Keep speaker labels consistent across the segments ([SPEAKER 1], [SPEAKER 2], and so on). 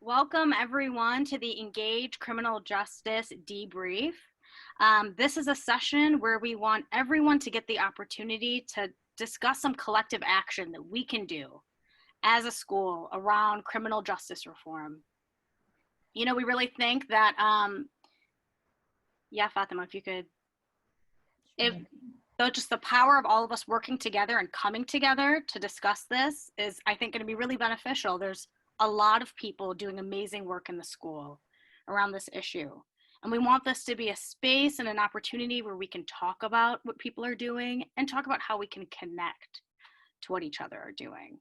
[SPEAKER 1] Welcome everyone to the Engage Criminal Justice Debrief. This is a session where we want everyone to get the opportunity to discuss some collective action that we can do as a school around criminal justice reform. You know, we really think that, yeah, Fatima, if you could, just the power of all of us working together and coming together to discuss this is, I think, going to be really beneficial. There's a lot of people doing amazing work in the school around this issue. And we want this to be a space and an opportunity where we can talk about what people are doing and talk about how we can connect to what each other are doing.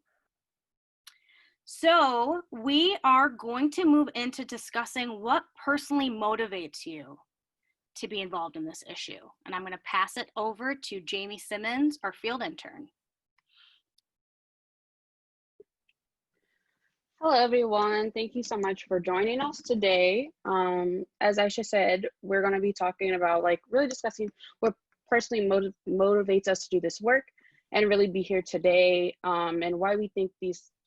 [SPEAKER 1] So we are going to move into discussing what personally motivates you to be involved in this issue. And I'm going to pass it over to Jamie Simmons, our field intern.
[SPEAKER 2] Hello, everyone. Thank you so much for joining us today. As Aisha said, we're going to be talking about really discussing what personally motivates us to do this work and really be here today, and why we think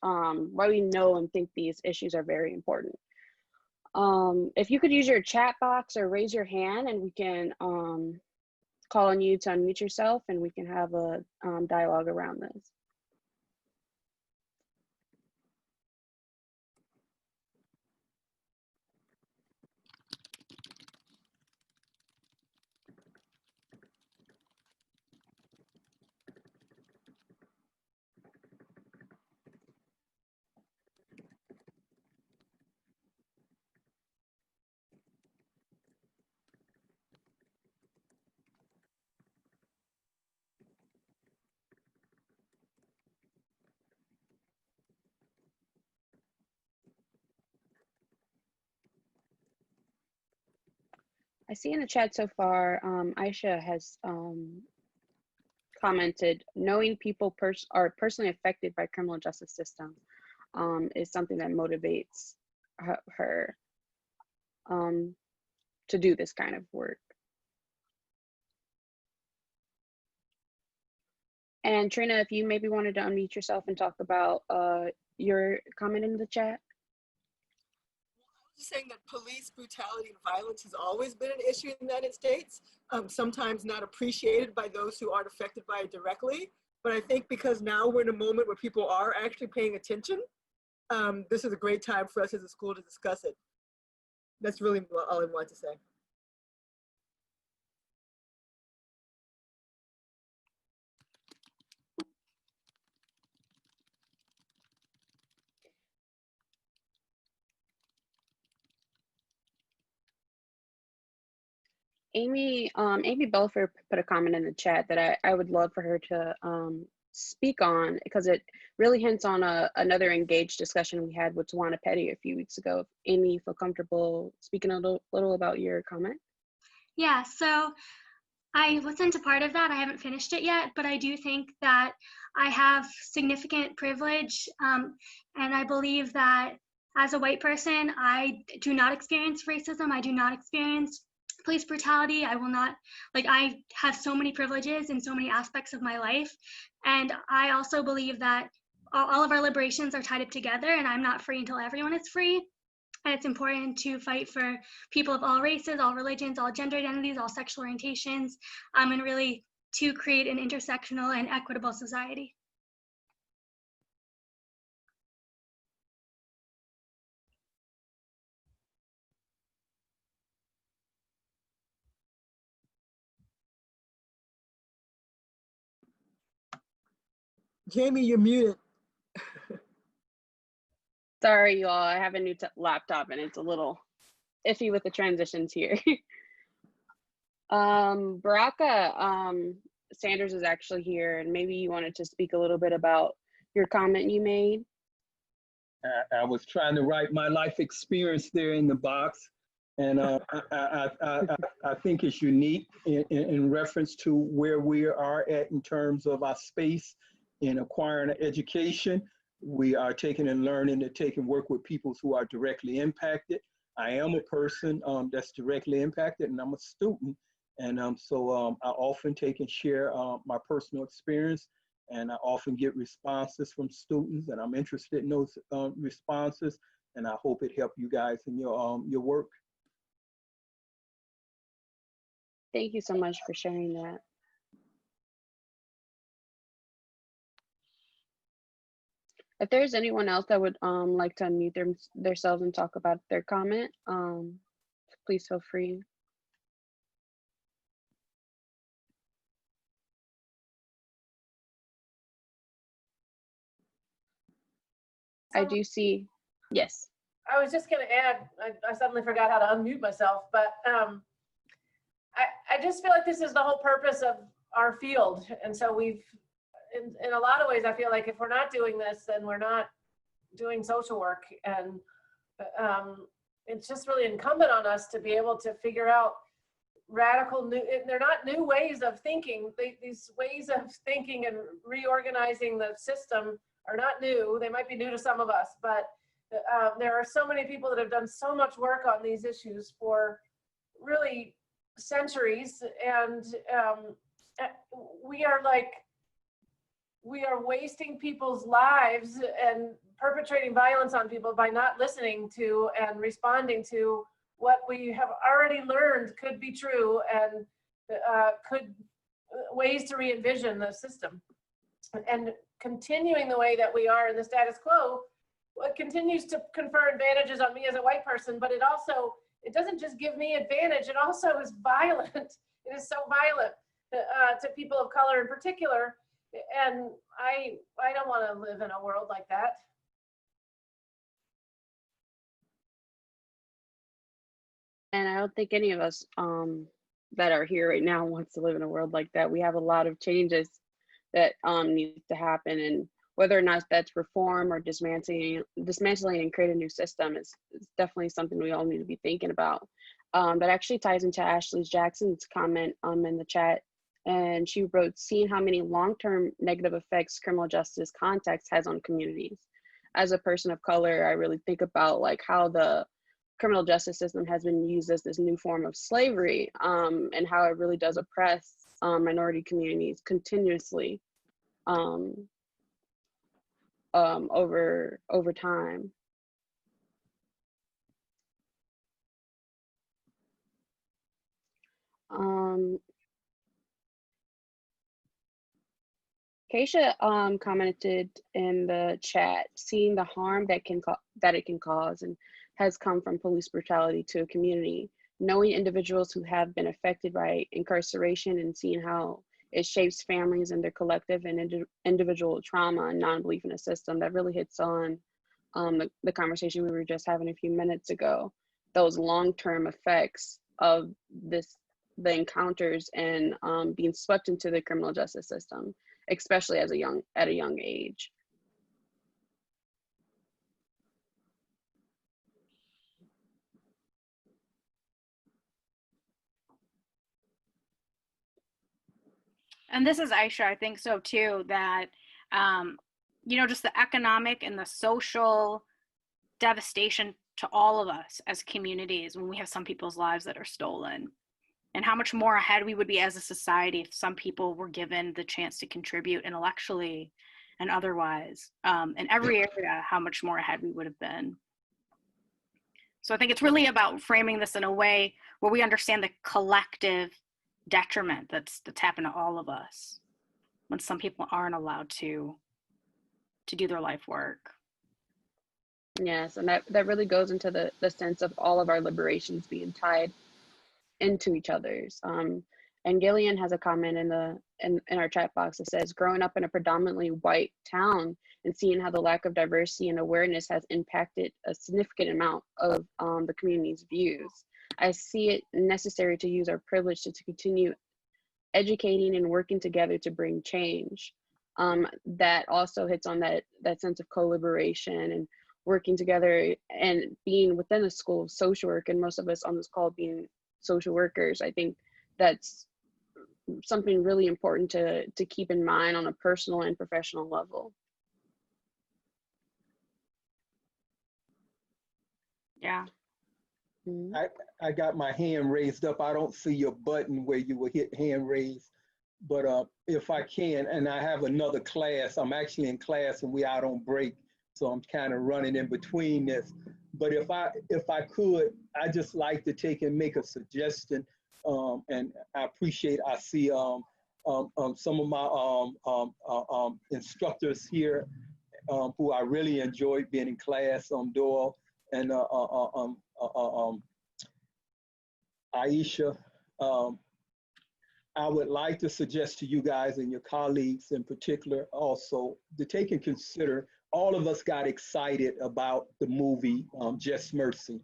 [SPEAKER 2] why we know and think these issues are very important. If you could use your chat box or raise your hand, and we can call on you to unmute yourself, and we can have a dialogue around this. I see in the chat so far, Aisha has commented, knowing people are personally affected by criminal justice system is something that motivates her to do this kind of work. And Trina, if you maybe wanted to unmute yourself and talk about your comment in the chat.
[SPEAKER 3] Saying that police brutality and violence has always been an issue in the United States, sometimes not appreciated by those who aren't affected by it directly. But I think because now we're in a moment where people are actually paying attention, this is a great time for us as a school to discuss it. That's really all I want to say.
[SPEAKER 2] Amy Belfer put a comment in the chat that I would love for her to speak on, because it really hints on another engaged discussion we had with Tawana Petty a few weeks ago. Amy, feel comfortable speaking a little about your comment?
[SPEAKER 4] Yeah, so I listened to part of that. I haven't finished it yet, but I do think that I have significant privilege, and I believe that as a white person, I do not experience racism. I do not experience police brutality. I will not, I have so many privileges in so many aspects of my life. And I also believe that all of our liberations are tied up together, and I'm not free until everyone is free. And it's important to fight for people of all races, all religions, all gender identities, all sexual orientations, and really to create an intersectional and equitable society.
[SPEAKER 3] Jamie, you're muted.
[SPEAKER 2] Sorry, you all. I have a new laptop and it's a little iffy with the transitions here. Baraka Sanders is actually here, and maybe you wanted to speak a little bit about your comment you made.
[SPEAKER 5] I was trying to write my life experience there in the box, and I think it's unique in reference to where we are at in terms of our space in acquiring an education. We are taking and learning to take and work with people who are directly impacted. I am a person that's directly impacted, and I'm a student. And so I often take and share my personal experience, and I often get responses from students, and I'm interested in those responses and I hope it helped you guys in your work.
[SPEAKER 2] Thank you so much for sharing that. If there's anyone else that would like to unmute themselves and talk about their comment, please feel free. I do see, yes.
[SPEAKER 6] I was just going to add, I suddenly forgot how to unmute myself, but I just feel like this is the whole purpose of our field. And so we've, in a lot of ways, I feel like if we're not doing this, then we're not doing social work. And it's just really incumbent on us to be able to figure out radical new, they're not new ways of thinking. These ways of thinking and reorganizing the system are not new. They might be new to some of us, but there are so many people that have done so much work on these issues for really centuries, and we are wasting people's lives and perpetrating violence on people by not listening to and responding to what we have already learned could be true and could ways to re-envision the system. And continuing the way that we are in the status quo, it continues to confer advantages on me as a white person, but it doesn't just give me advantage, it also is violent. It is so violent to people of color in particular. And I don't want to live in a world like that.
[SPEAKER 2] And I don't think any of us that are here right now wants to live in a world like that. We have a lot of changes that need to happen, and whether or not that's reform or dismantling and create a new system is definitely something we all need to be thinking about. That actually ties into Ashley Jackson's comment in the chat. And she wrote, seeing how many long-term negative effects criminal justice context has on communities. As a person of color, I really think about like how the criminal justice system has been used as this new form of slavery, and how it really does oppress minority communities continuously over time. Keisha commented in the chat, seeing the harm that it can cause and has come from police brutality to a community. Knowing individuals who have been affected by incarceration and seeing how it shapes families and their collective and individual trauma and non-belief in a system, that really hits on the conversation we were just having a few minutes ago. Those long-term effects of the encounters and being swept into the criminal justice system, especially at a young age.
[SPEAKER 1] And this is Aisha, I think so too, that, just the economic and the social devastation to all of us as communities when we have some people's lives that are stolen, and how much more ahead we would be as a society if some people were given the chance to contribute intellectually and otherwise. In every area, how much more ahead we would have been. So I think it's really about framing this in a way where we understand the collective detriment that's happened to all of us when some people aren't allowed to do their life work.
[SPEAKER 2] Yes, and that really goes into the sense of all of our liberations being tied into each other's. And Gillian has a comment in our chat box that says, growing up in a predominantly white town and seeing how the lack of diversity and awareness has impacted a significant amount of the community's views. I see it necessary to use our privilege to continue educating and working together to bring change. That also hits on that sense of co-liberation and working together and being within the school of social work, and most of us on this call being social workers. I think that's something really important to keep in mind on a personal and professional level.
[SPEAKER 1] Yeah.
[SPEAKER 2] Mm-hmm.
[SPEAKER 5] I got my hand raised up. I don't see your button where you will hit hand raise, but if I can, and I have another class, I'm actually in class and we out on break, So I'm kind of running in between this. But if I could, I just like to take and make a suggestion. And I appreciate, I see some of my instructors here who I really enjoyed being in class, Doyle and Aisha. I would like to suggest to you guys and your colleagues in particular also to take and consider, all of us got excited about the movie Just Mercy.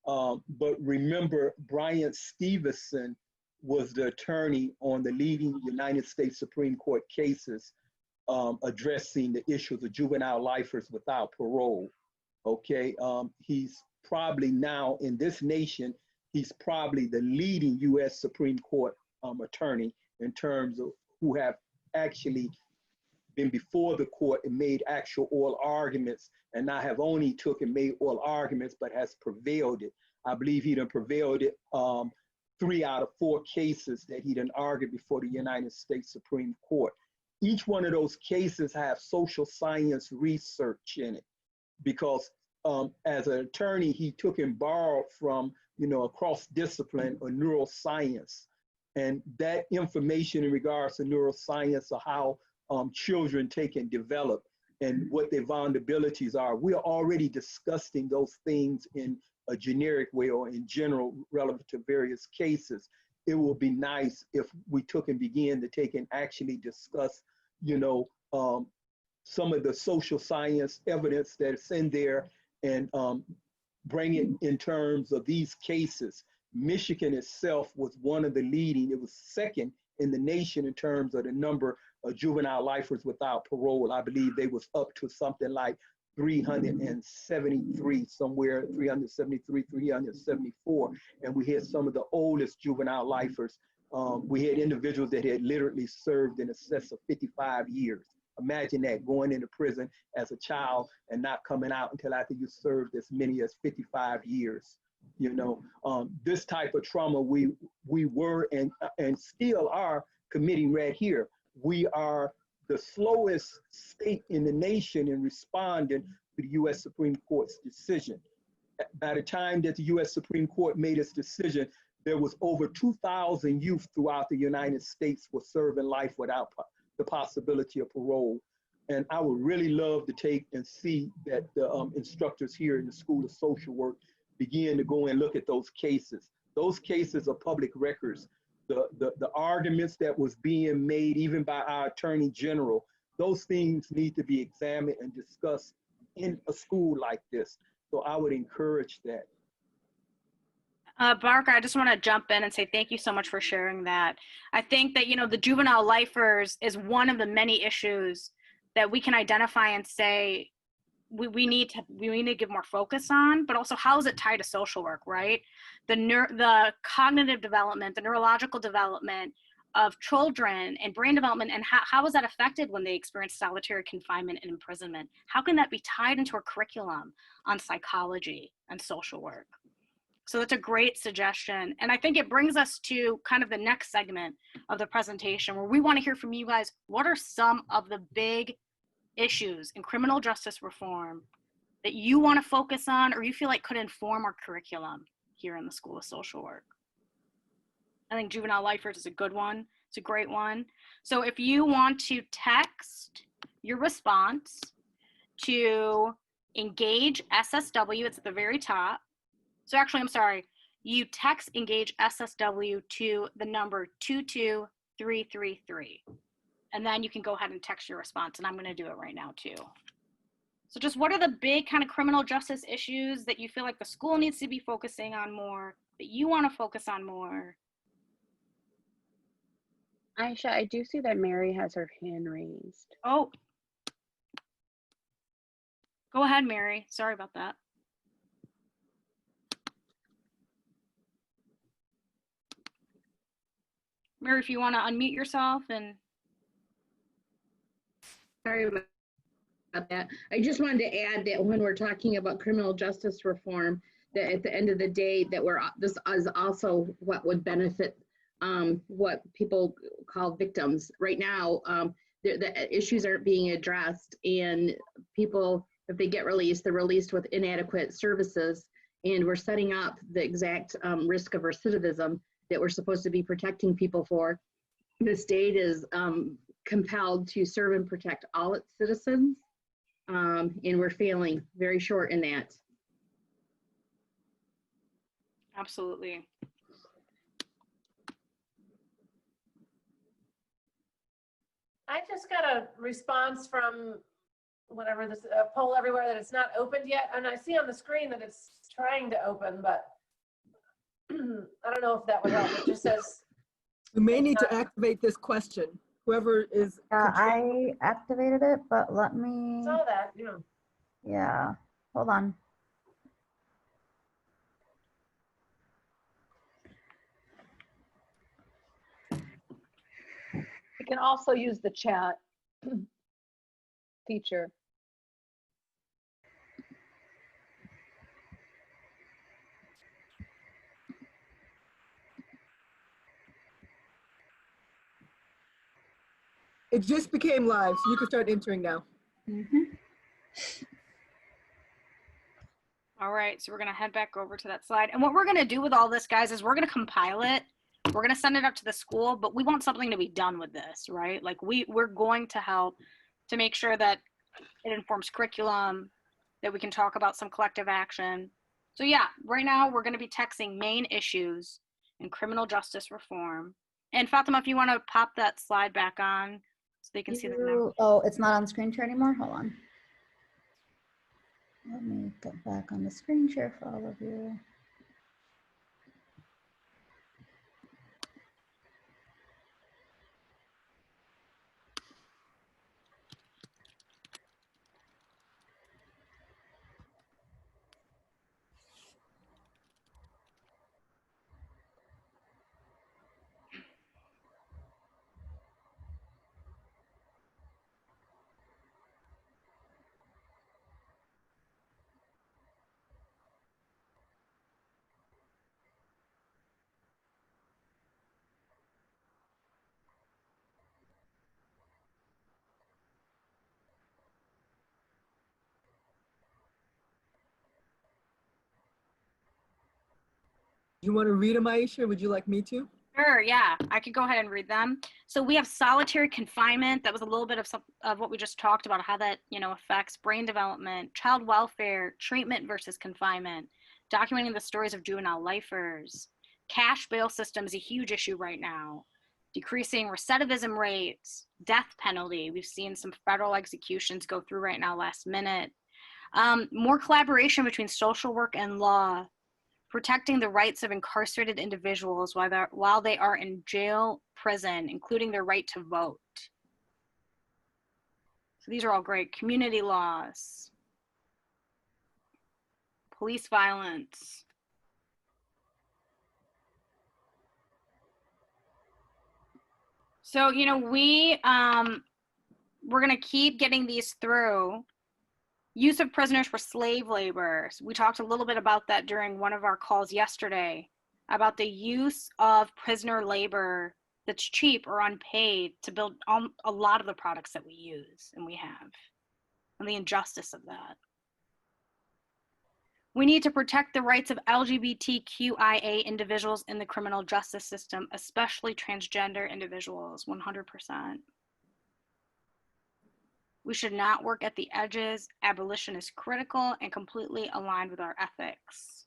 [SPEAKER 5] But remember, Brian Stevenson was the attorney on the leading United States Supreme Court cases addressing the issues of juvenile lifers without parole. Okay, he's probably now in this nation, he's probably the leading US Supreme Court attorney in terms of who have actually been before the court and made actual oral arguments, and not have only took and made oral arguments, but has prevailed it. I believe he done prevailed it 3 out of 4 cases that he done argued before the United States Supreme Court. Each one of those cases have social science research in it, because as an attorney, he took and borrowed from, across discipline or neuroscience. And that information in regards to neuroscience or how children take and develop and what their vulnerabilities are, we are already discussing those things in a generic way or in general relevant to various cases. It would be nice if we took and began to take and actually discuss, some of the social science evidence that's in there and bring it in terms of these cases. Michigan itself was one of the leading, it was second in the nation in terms of the number of juvenile lifers without parole. I believe they was up to something like 373, somewhere 373, 374. And we had some of the oldest juvenile lifers. We had individuals that had literally served in excess of 55 years. Imagine that, going into prison as a child and not coming out until after you served as many as 55 years. This type of trauma we were and still are committing right here. We are the slowest state in the nation in responding to the US Supreme Court's decision. By the time that the US Supreme Court made its decision, there was over 2,000 youth throughout the United States were serving life without the possibility of parole. And I would really love to take and see that the instructors here in the School of Social Work begin to go and look at those cases. Those cases are public records. The arguments that was being made even by our Attorney General, those things need to be examined and discussed in a school like this. So I would encourage that.
[SPEAKER 1] Barker, I just want to jump in and say thank you so much for sharing that. I think that, the juvenile lifers is one of the many issues that we can identify and say we need to give more focus on, but also how is it tied to social work, right? The cognitive development, the neurological development of children and brain development, and how is that affected when they experience solitary confinement and imprisonment? How can that be tied into a curriculum on psychology and social work? So that's a great suggestion. And I think it brings us to kind of the next segment of the presentation where we want to hear from you guys. What are some of the big issues in criminal justice reform that you want to focus on or you feel like could inform our curriculum here in the School of Social Work? I think juvenile lifers is a good one. It's a great one. So if you want to text your response to engage SSW, it's at the very top. So actually, I'm sorry, you text engage SSW to the number 22333. And then you can go ahead and text your response, and I'm gonna do it right now too. So just what are the big kind of criminal justice issues that you feel like the school needs to be focusing on more, that you wanna focus on more?
[SPEAKER 2] Aisha, I do see that Mary has her hand raised.
[SPEAKER 1] Oh. Go ahead, Mary. Sorry about that. Mary, if you want to unmute yourself and.
[SPEAKER 7] Sorry about that. I just wanted to add that when we're talking about criminal justice reform, that at the end of the day, that this is also what would benefit what people call victims. Right now, the issues aren't being addressed, and people if they get released, they're released with inadequate services, and we're setting up the exact risk of recidivism that we're supposed to be protecting people for. The state is compelled to serve and protect all its citizens, and we're failing very short in that.
[SPEAKER 1] Absolutely.
[SPEAKER 6] I just got a response from whatever this poll everywhere that it's not opened yet. And I see on the screen that it's trying to open, but I don't know if that would help. It just says.
[SPEAKER 3] You may need to activate this question. Whoever is.
[SPEAKER 8] I activated it, but let me.
[SPEAKER 6] Saw that, yeah.
[SPEAKER 8] Yeah, hold on.
[SPEAKER 9] You can also use the chat feature.
[SPEAKER 3] It just became live, so you can start entering now.
[SPEAKER 1] All right, so we're gonna head back over to that slide. And what we're gonna do with all this, guys, is we're gonna compile it. We're gonna send it up to the school, but we want something to be done with this, right? Like we're going to help to make sure that it informs curriculum, that we can talk about some collective action. So yeah, right now we're gonna be texting main issues in criminal justice reform. And Fatima, if you wanna pop that slide back on so they can see that now.
[SPEAKER 8] Oh, it's not on screen share anymore? Hold on. Let me get back on the screen share for all of you.
[SPEAKER 3] You want to read them, Aisha, or would you like me to?
[SPEAKER 1] Sure, yeah, I could go ahead and read them. So we have solitary confinement. That was a little bit of what we just talked about, how that, affects brain development, child welfare, treatment versus confinement, documenting the stories of juvenile lifers. Cash bail system is a huge issue right now. Decreasing recidivism rates, death penalty. We've seen some federal executions go through right now last minute. More collaboration between social work and law. Protecting the rights of incarcerated individuals while they are in jail, prison, including their right to vote. So these are all great. Community loss, police violence. So, we're gonna keep getting these through. Use of prisoners for slave labor. We talked a little bit about that during one of our calls yesterday, about the use of prisoner labor that's cheap or unpaid to build a lot of the products that we use and we have, and the injustice of that. We need to protect the rights of LGBTQIA individuals in the criminal justice system, especially transgender individuals, 100%. We should not work at the edges. Abolition is critical and completely aligned with our ethics.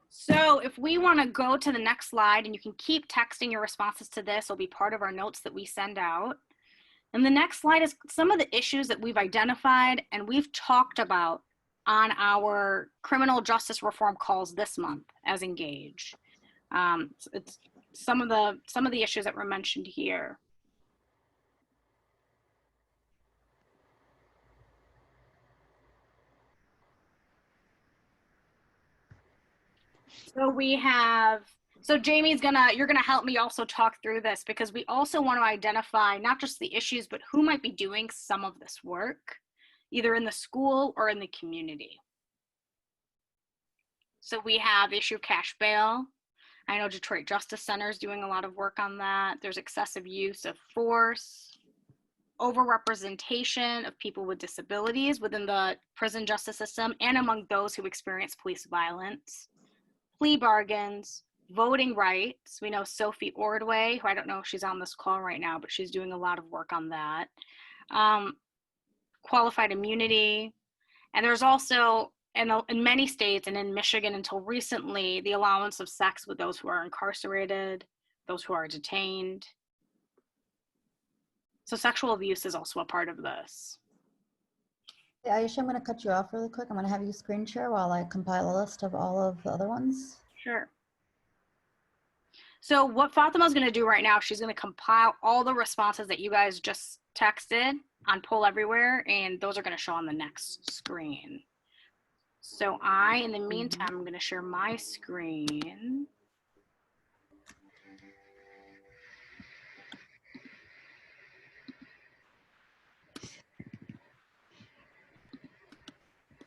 [SPEAKER 1] So if we want to go to the next slide, and you can keep texting your responses to this, it'll be part of our notes that we send out. And the next slide is some of the issues that we've identified and we've talked about on our criminal justice reform calls this month as Engage. It's some of the issues that were mentioned here. So Jamie's you're gonna help me also talk through this, because we also want to identify not just the issues, but who might be doing some of this work, either in the school or in the community. So we have issue of cash bail. I know Detroit Justice Center is doing a lot of work on that. There's excessive use of force. overrepresentation of people with disabilities within the prison justice system and among those who experience police violence, plea bargains, voting rights. We know Sophie Ordway, who I don't know if she's on this call right now, but she's doing a lot of work on that. Qualified immunity. And there's also, in many states and in Michigan until recently, the allowance of sex with those who are incarcerated, those who are detained. So sexual abuse is also a part of this.
[SPEAKER 8] Yeah, Aisha, I'm going to cut you off really quick. I'm going to have you screen share while I compile a list of all of the other ones.
[SPEAKER 1] Sure. So what Fatima's going to do right now, she's going to compile all the responses that you guys just texted on Poll Everywhere, and those are going to show on the next screen. So in the meantime, I'm going to share my screen.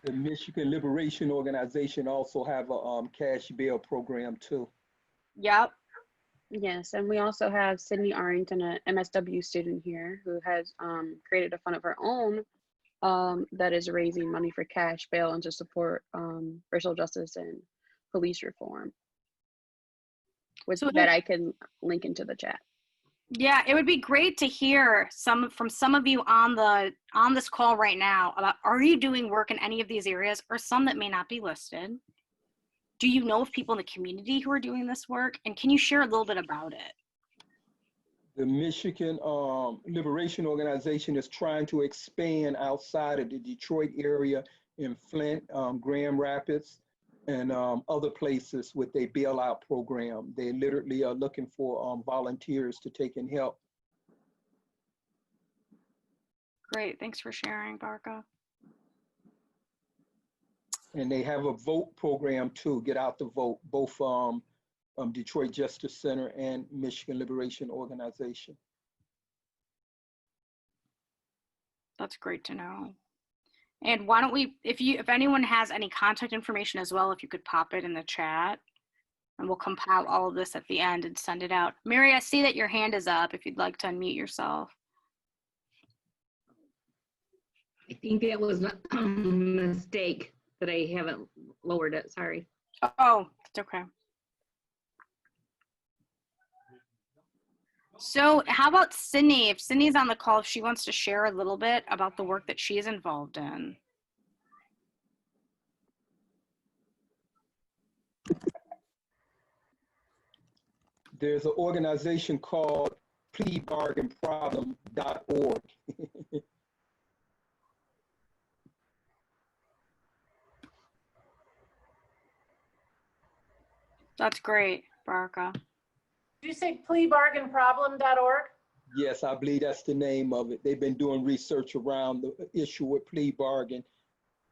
[SPEAKER 5] The Michigan Liberation Organization also have a cash bail program too.
[SPEAKER 1] Yep.
[SPEAKER 2] Yes, and we also have Sydney Arrington, an MSW student here, who has created a fund of her own that is raising money for cash bail and to support racial justice and police reform, that I can link into the chat.
[SPEAKER 1] Yeah, it would be great to hear from some of you on this call right now about, are you doing work in any of these areas, or some that may not be listed? Do you know of people in the community who are doing this work? And can you share a little bit about it?
[SPEAKER 5] The Michigan Liberation Organization is trying to expand outside of the Detroit area in Flint, Grand Rapids, and other places with a bailout program. They literally are looking for volunteers to take and help.
[SPEAKER 1] Great, thanks for sharing, Barka.
[SPEAKER 5] And they have a vote program too, get out the vote, both Detroit Justice Center and Michigan Liberation Organization.
[SPEAKER 1] That's great to know. And why don't we, if anyone has any contact information as well, if you could pop it in the chat, and we'll compile all of this at the end and send it out. Mary, I see that your hand is up if you'd like to unmute yourself.
[SPEAKER 7] I think that was a mistake that I haven't lowered it, sorry.
[SPEAKER 1] Oh, it's okay. So how about Sydney? If Sydney's on the call, if she wants to share a little bit about the work that she's involved in.
[SPEAKER 5] There's an organization called pleabargainproblem.org.
[SPEAKER 1] That's great, Baraka.
[SPEAKER 6] Did you say pleabargainproblem.org?
[SPEAKER 5] Yes, I believe that's the name of it. They've been doing research around the issue with plea bargain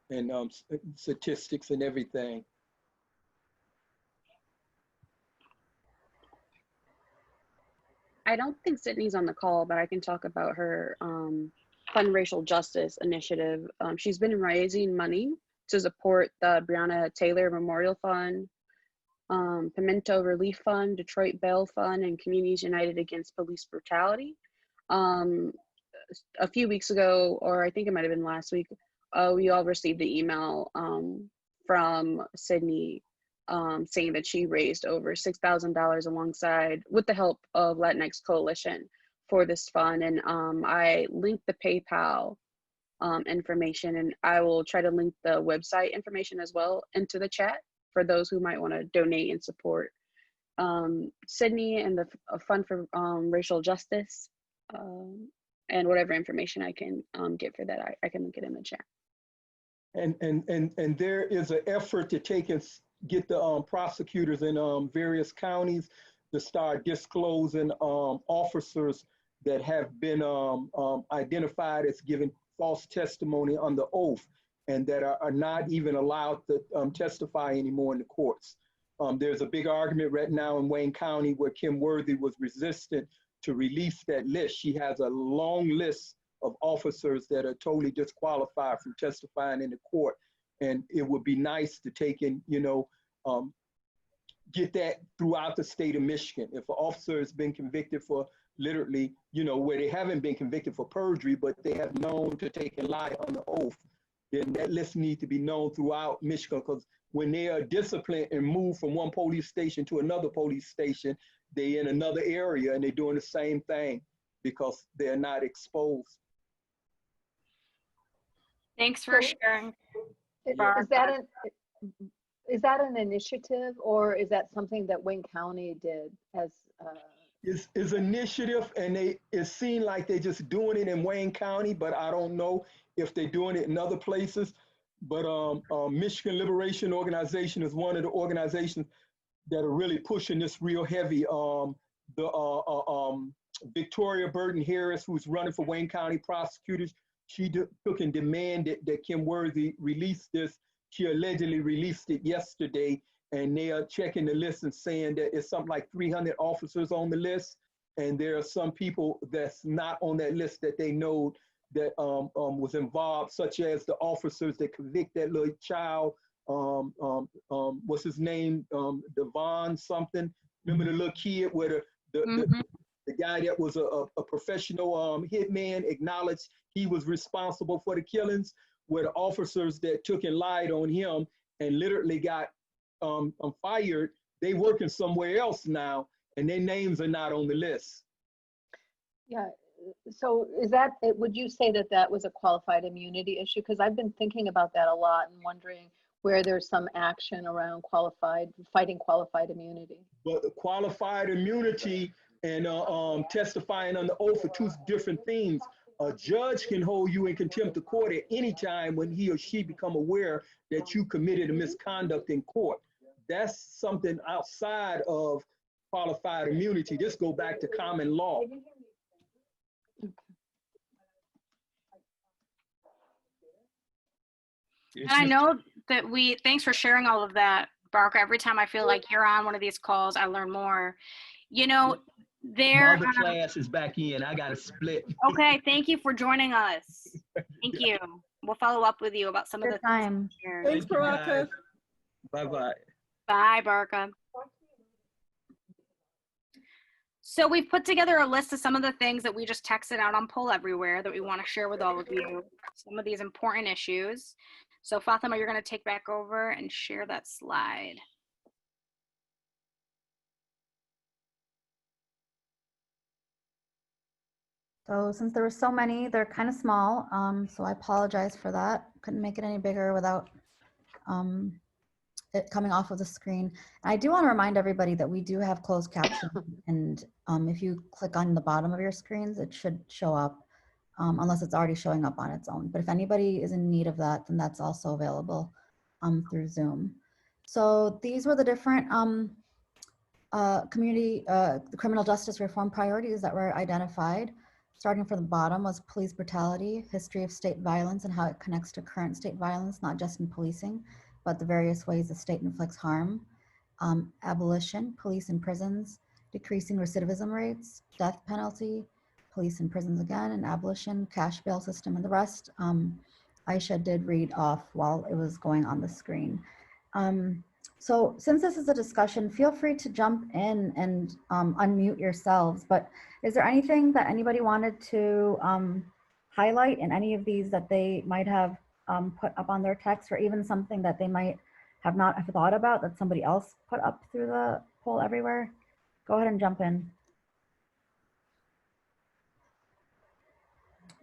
[SPEAKER 5] and statistics and everything.
[SPEAKER 2] I don't think Sydney's on the call, but I can talk about her Fund Racial Justice initiative. She's been raising money to support the Breonna Taylor Memorial Fund, Pimento Relief Fund, Detroit Bail Fund, and Communities United Against Police Brutality. A few weeks ago, or I think it might have been last week, we all received the email from Sydney saying that she raised over $6,000 alongside, with the help of Latinx Coalition, for this fund. And I linked the PayPal information, and I will try to link the website information as well into the chat for those who might want to donate and support Sydney and the Fund for Racial Justice, and whatever information I can get for that, I can link it in the chat.
[SPEAKER 5] And there is an effort to take and get the prosecutors in various counties to start disclosing officers that have been identified as giving false testimony under oath and that are not even allowed to testify anymore in the courts. There's a big argument right now in Wayne County where Kim Worthy was resistant to release that list. She has a long list of officers that are totally disqualified from testifying in the court. And it would be nice to take in, get that throughout the state of Michigan. If an officer has been convicted for literally, you know, where they haven't been convicted for perjury, but they have known to take a lie on the oath, then that list needs to be known throughout Michigan, because when they are disciplined and moved from one police station to another police station, they're in another area and they're doing the same thing because they're not exposed.
[SPEAKER 1] Thanks for sharing.
[SPEAKER 9] Is that an initiative, or is that something that Wayne County did as?
[SPEAKER 5] It's initiative, and it seems like they're just doing it in Wayne County, but I don't know if they're doing it in other places. But Michigan Liberation Organization is one of the organizations that are really pushing this real heavy. Victoria Burton Harris, who's running for Wayne County prosecutors, she took and demanded that Kim Worthy release this. She allegedly released it yesterday, and they are checking the list and saying that it's something like 300 officers on the list, and there are some people that's not on that list that they know that was involved, such as the officers that convict that little child. What's his name? Devon something. Remember the little kid where the guy that was a professional hitman acknowledged he was responsible for the killings, where the officers that took and lied on him and literally got fired, they working somewhere else now, and their names are not on the list.
[SPEAKER 9] Yeah. So is that, would you say that that was a qualified immunity issue? Because I've been thinking about that a lot and wondering where there's some action around fighting qualified immunity.
[SPEAKER 5] But qualified immunity and testifying under oath are two different things. A judge can hold you in contempt of court at any time when he or she become aware that you committed a misconduct in court. That's something outside of qualified immunity. This go back to common law.
[SPEAKER 1] And I know that thanks for sharing all of that, Barker. Every time I feel like you're on one of these calls, I learn more. You know,
[SPEAKER 5] My other class is back in. I got to split.
[SPEAKER 1] Okay, thank you for joining us. Thank you. We'll follow up with you about some of the
[SPEAKER 8] time.
[SPEAKER 3] Thanks, Baraka.
[SPEAKER 5] Bye-bye.
[SPEAKER 1] Bye, Baraka. So we've put together a list of some of the things that we just texted out on Poll Everywhere that we want to share with all of you, some of these important issues. So Fatima, you're going to take back over and share that slide.
[SPEAKER 8] So since there were so many, they're kind of small, so I apologize for that. Couldn't make it any bigger without it coming off of the screen. I do want to remind everybody that we do have closed captions, and if you click on the bottom of your screens, it should show up, unless it's already showing up on its own. But if anybody is in need of that, then that's also available through Zoom. So these were the different the criminal justice reform priorities that were identified. Starting from the bottom was police brutality, history of state violence and how it connects to current state violence, not just in policing, but the various ways the state inflicts harm. Abolition, police and prisons, decreasing recidivism rates, death penalty, police and prisons again, and abolition, cash bail system, and the rest Aisha did read off while it was going on the screen. So since this is a discussion, feel free to jump in and unmute yourselves, but is there anything that anybody wanted to highlight in any of these that they might have put up on their text, or even something that they might have not have thought about that somebody else put up through the Poll Everywhere? Go ahead and jump in.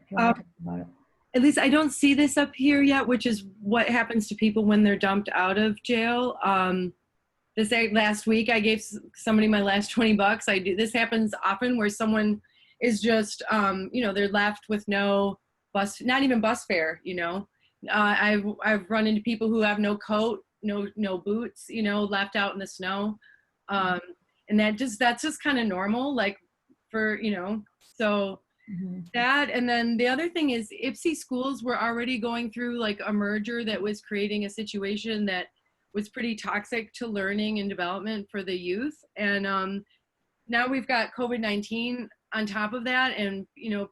[SPEAKER 8] If you want to talk about it.
[SPEAKER 10] At least I don't see this up here yet, which is what happens to people when they're dumped out of jail. This last week, I gave somebody my last $20. This happens often where someone is just, you know, they're left with no bus, not even bus fare, you know. I've run into people who have no coat, no boots, you know, left out in the snow. And that's just kind of normal, like for, you know, so. That, and then the other thing is IPSI schools were already going through like a merger that was creating a situation that was pretty toxic to learning and development for the youth. And now we've got COVID-19 on top of that, and you know,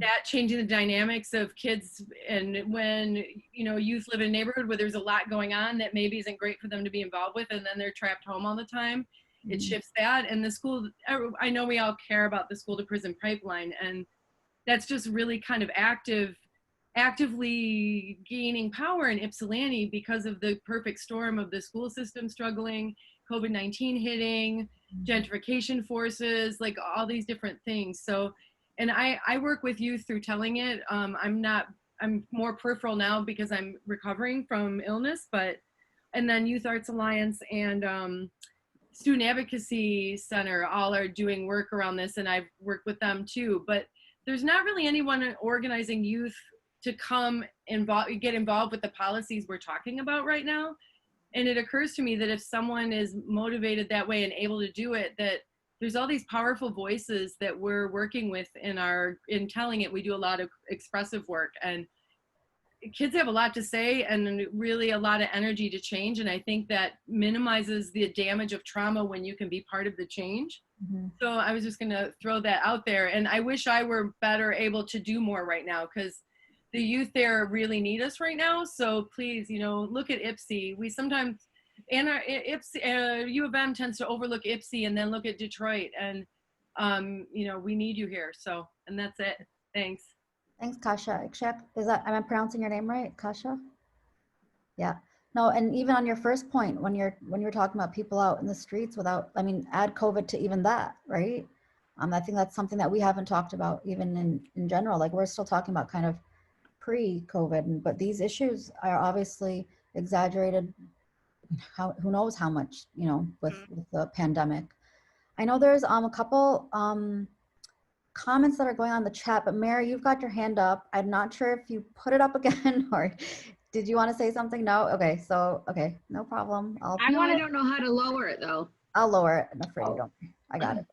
[SPEAKER 10] that changing the dynamics of kids. And when, you know, youth live in a neighborhood where there's a lot going on that maybe isn't great for them to be involved with, and then they're trapped home all the time, It shifts that, and the school, I know we all care about the school to prison pipeline, and that's just really kind of actively gaining power in Ypsilanti because of the perfect storm of the school system struggling, COVID-19 hitting, gentrification forces, like all these different things. So, and I work with youth through telling it. I'm more peripheral now because I'm recovering from illness, and then Youth Arts Alliance and Student Advocacy Center all are doing work around this, and I've worked with them too. But there's not really anyone organizing youth to come get involved with the policies we're talking about right now. And it occurs to me that if someone is motivated that way and able to do it, that there's all these powerful voices that we're working with in telling it. We do a lot of expressive work, and kids have a lot to say and really a lot of energy to change. And I think that minimizes the damage of trauma when you can be part of the change. So I was just gonna throw that out there. And I wish I were better able to do more right now, because the youth there really need us right now. So please, look at IPSI. We sometimes, and U of M tends to overlook IPSI and then look at Detroit, and we need you here. So, and that's it. Thanks.
[SPEAKER 8] Thanks, Kasha. Ikshak, am I pronouncing your name right, Kasha? Yeah. No, and even on your first point, when you're talking about people out in the streets add COVID to even that, right? I think that's something that we haven't talked about even in general. Like, we're still talking about kind of pre-COVID, but these issues are obviously exaggerated. Who knows how much, with the pandemic. I know there's a couple comments that are going on in the chat, but Mary, you've got your hand up. I'm not sure if you put it up again or did you want to say something? No? Okay, no problem.
[SPEAKER 7] I don't know how to lower it though.
[SPEAKER 8] I'll lower it. I'm afraid you don't. I got it.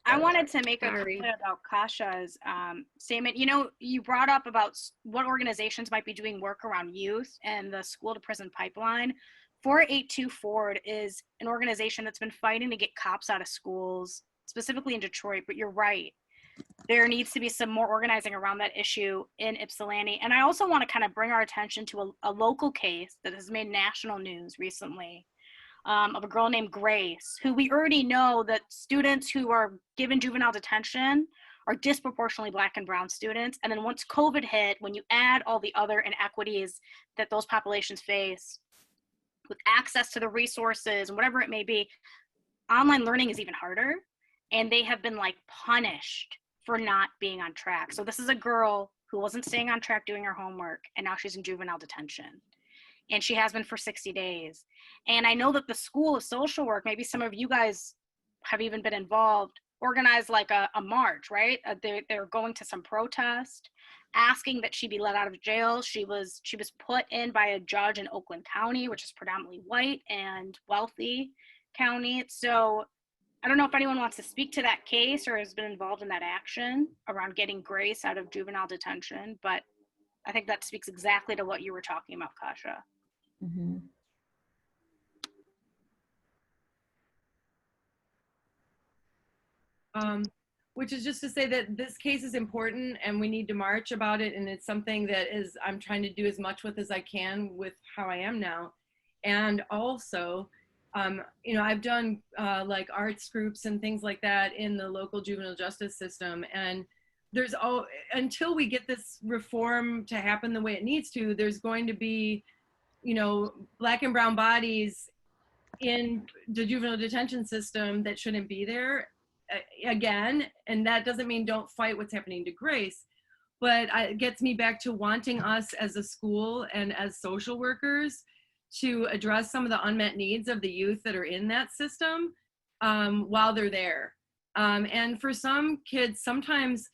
[SPEAKER 1] I wanted to make a comment about Kasha's statement. You brought up about what organizations might be doing work around youth and the school to prison pipeline. 482 Forward is an organization that's been fighting to get cops out of schools, specifically in Detroit, but you're right. There needs to be some more organizing around that issue in Ypsilanti. And I also want to kind of bring our attention to a local case that has made national news recently. Of a girl named Grace, who we already know that students who are given juvenile detention are disproportionately Black and brown students. And then once COVID hit, when you add all the other inequities that those populations face with access to the resources and whatever it may be, online learning is even harder. And they have been punished for not being on track. So this is a girl who wasn't staying on track doing her homework, and now she's in juvenile detention. And she has been for 60 days. And I know that the School of Social Work, maybe some of you guys have even been involved, organized a march, right? They're going to some protest, asking that she be let out of jail. She was put in by a judge in Oakland County, which is predominantly white and wealthy county. So I don't know if anyone wants to speak to that case or has been involved in that action around getting Grace out of juvenile detention, but I think that speaks exactly to what you were talking about, Kasha.
[SPEAKER 10] Which is just to say that this case is important and we need to march about it. And it's something that I'm trying to do as much with as I can with how I am now. And also, I've done arts groups and things like that in the local juvenile justice system. And until we get this reform to happen the way it needs to, there's going to be, Black and brown bodies in the juvenile detention system that shouldn't be there again. And that doesn't mean don't fight what's happening to Grace, but it gets me back to wanting us as a school and as social workers to address some of the unmet needs of the youth that are in that system while they're there. And for some kids, sometimes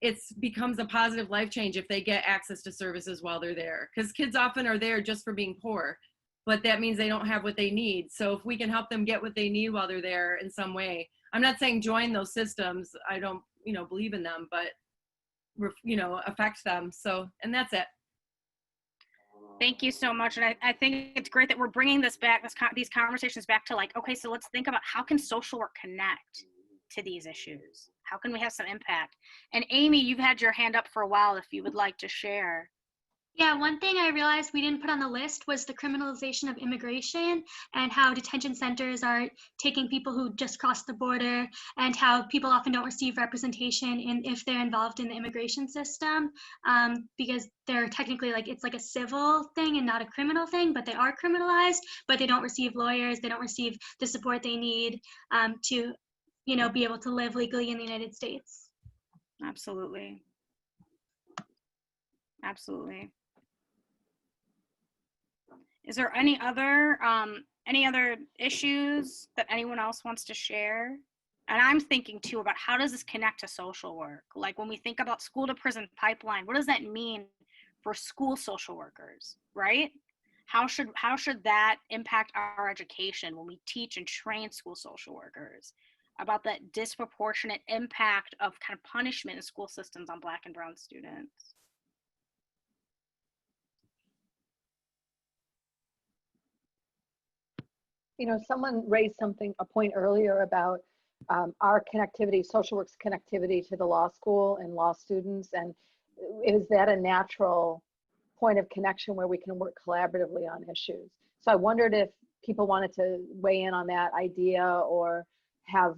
[SPEAKER 10] it becomes a positive life change if they get access to services while they're there, because kids often are there just for being poor, but that means they don't have what they need. So if we can help them get what they need while they're there in some way, I'm not saying join those systems, I don't believe in them, but affect them. So, and that's it.
[SPEAKER 1] Thank you so much. And I think it's great that we're bringing this back, these conversations back to okay, so let's think about how can social work connect to these issues? How can we have some impact? And Amy, you've had your hand up for a while if you would like to share.
[SPEAKER 4] Yeah, one thing I realized we didn't put on the list was the criminalization of immigration and how detention centers are taking people who just crossed the border, and how people often don't receive representation if they're involved in the immigration system, because they're technically it's like a civil thing and not a criminal thing, but they are criminalized, but they don't receive lawyers, they don't receive the support they need to, be able to live legally in the United States.
[SPEAKER 1] Absolutely. Absolutely. Is there any other issues that anyone else wants to share? And I'm thinking too about how does this connect to social work? Like when we think about school to prison pipeline, what does that mean for school social workers, right? How should that impact our education when we teach and train school social workers about that disproportionate impact of kind of punishment in school systems on Black and brown students?
[SPEAKER 9] Someone raised a point earlier about our connectivity, social work's connectivity to the law school and law students. And is that a natural point of connection where we can work collaboratively on issues? So I wondered if people wanted to weigh in on that idea or have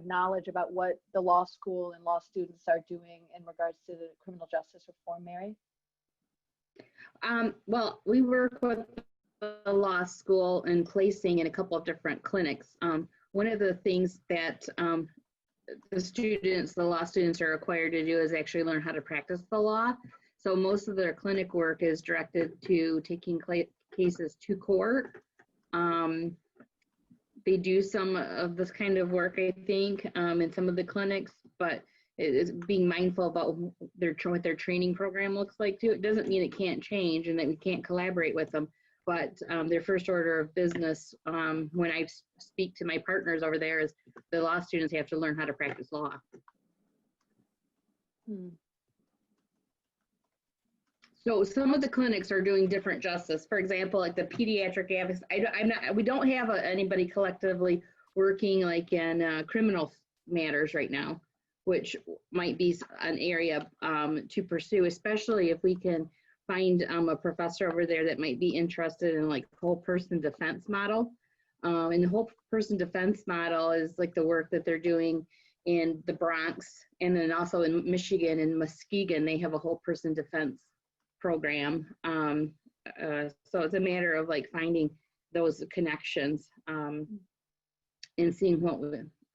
[SPEAKER 9] knowledge about what the law school and law students are doing in regards to the criminal justice reform, Mary?
[SPEAKER 7] Well, we work with the law school and placing in a couple of different clinics. One of the things that the law students are required to do is actually learn how to practice the law. So most of their clinic work is directed to taking cases to court. They do some of this kind of work, I think, in some of the clinics, but it is being mindful about what their training program looks like too. It doesn't mean it can't change and that we can't collaborate with them, but their first order of business when I speak to my partners over there is the law students have to learn how to practice law. So some of the clinics are doing different justice. For example, like the pediatric advocacy, we don't have anybody collectively working like in criminal matters right now, which might be an area to pursue, especially if we can find a professor over there that might be interested in like whole person defense model. And the whole person defense model is like the work that they're doing in the Bronx, and then also in Michigan and Muskegon, they have a whole person defense program. So it's a matter of like finding those connections and seeing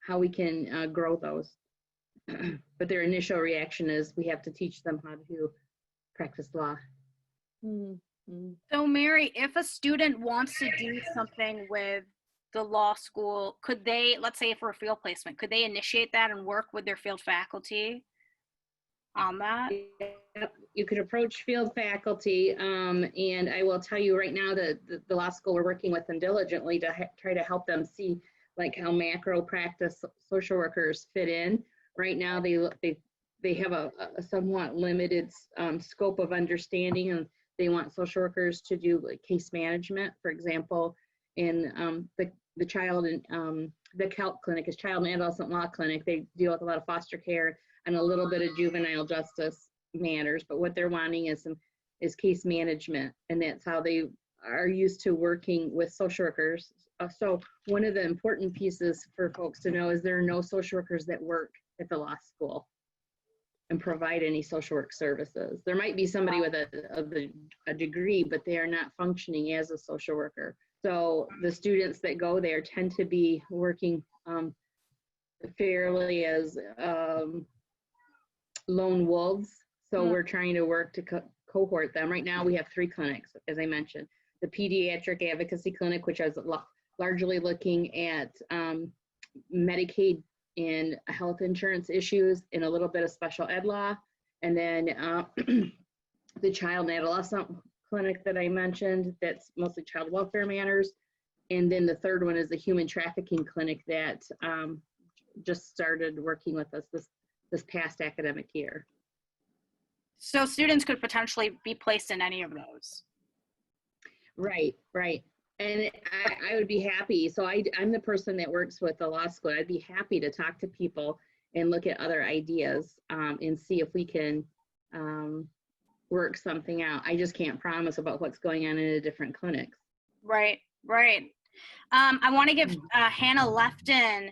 [SPEAKER 7] how we can grow those. But their initial reaction is we have to teach them how to practice law.
[SPEAKER 1] So Mary, if a student wants to do something with the law school, could they, let's say for a field placement, could they initiate that and work with their field faculty on that?
[SPEAKER 7] Yep. You could approach field faculty, and I will tell you right now that the law school, we're working with them diligently to try to help them see like how macro practice social workers fit in. Right now, they have a somewhat limited scope of understanding, and they want social workers to do like case management. For example, in the child and the CALC clinic is Child and Adolescent Law Clinic. They deal with a lot of foster care and a little bit of juvenile justice matters, but what they're wanting is case management, and that's how they are used to working with social workers. So one of the important pieces for folks to know is there are no social workers that work at the law school and provide any social work services. There might be somebody with a degree, but they are not functioning as a social worker. So the students that go there tend to be working fairly as lone wolves. So we're trying to work to cohort them. Right now we have 3 clinics, as I mentioned. The Pediatric Advocacy Clinic, which is largely looking at Medicaid and health insurance issues and a little bit of special ed law. And then the Child and Adolescent Clinic that I mentioned, that's mostly child welfare matters. And then the third one is the Human Trafficking Clinic that just started working with us this past academic year.
[SPEAKER 1] So students could potentially be placed in any of those.
[SPEAKER 7] Right. And I would be happy. So I'm the person that works with the law school. I'd be happy to talk to people and look at other ideas and see if we can work something out. I just can't promise about what's going on in a different clinics.
[SPEAKER 1] Right, right. I want to give Hannah Lefton,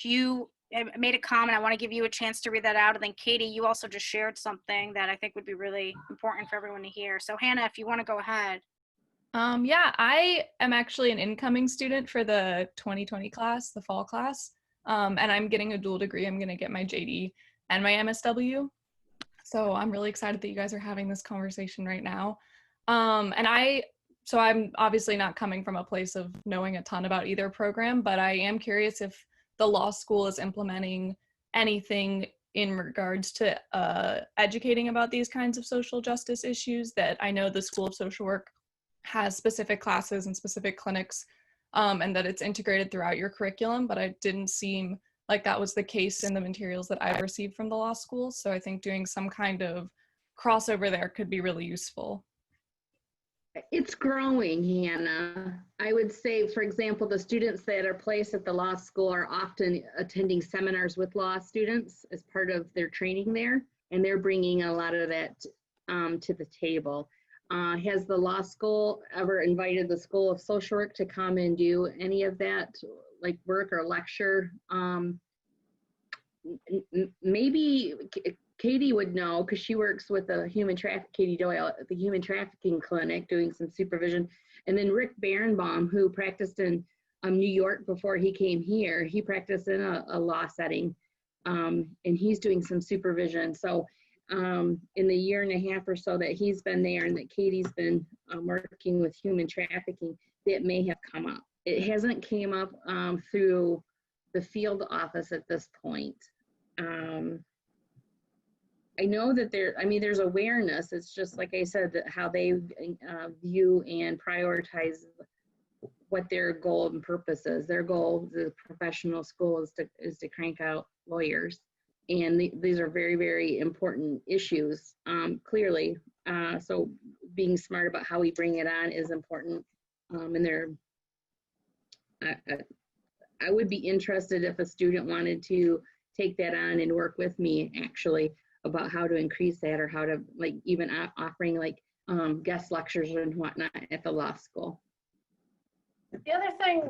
[SPEAKER 1] you made a comment. I want to give you a chance to read that out. And then Katie, you also just shared something that I think would be really important for everyone to hear. So Hannah, if you want to go ahead.
[SPEAKER 11] Yeah, I am actually an incoming student for the 2020 class, the fall class. And I'm getting a dual degree. I'm going to get my JD and my MSW. So I'm really excited that you guys are having this conversation right now. So I'm obviously not coming from a place of knowing a ton about either program, but I am curious if the law school is implementing anything in regards to educating about these kinds of social justice issues. That I know the School of Social Work has specific classes and specific clinics, and that it's integrated throughout your curriculum, but it didn't seem like that was the case in the materials that I've received from the law school. So I think doing some kind of crossover there could be really useful.
[SPEAKER 7] It's growing, Hannah. I would say, for example, the students that are placed at the law school are often attending seminars with law students as part of their training there, and they're bringing a lot of that to the table. Has the law school ever invited the School of Social Work to come and do any of that, like work or lecture? Maybe Katie would know, because she works with the Katie Doyle at the human trafficking clinic doing some supervision. And then Rick Barenbaum, who practiced in New York before he came here, he practiced in a law setting, and he's doing some supervision. So in the year and a half or so that he's been there and that Katie's been working with human trafficking, that may have come up. It hasn't came up through the field office at this point. I know that there's awareness. It's just, like I said, that how they view and prioritize what their goal and purpose is. Their goal, the professional school, is to crank out lawyers. And these are very, very important issues, clearly. So being smart about how we bring it on is important. And I would be interested if a student wanted to take that on and work with me, actually, about how to increase that, or how to, like, even offering like guest lectures and whatnot at the law school.
[SPEAKER 6] The other thing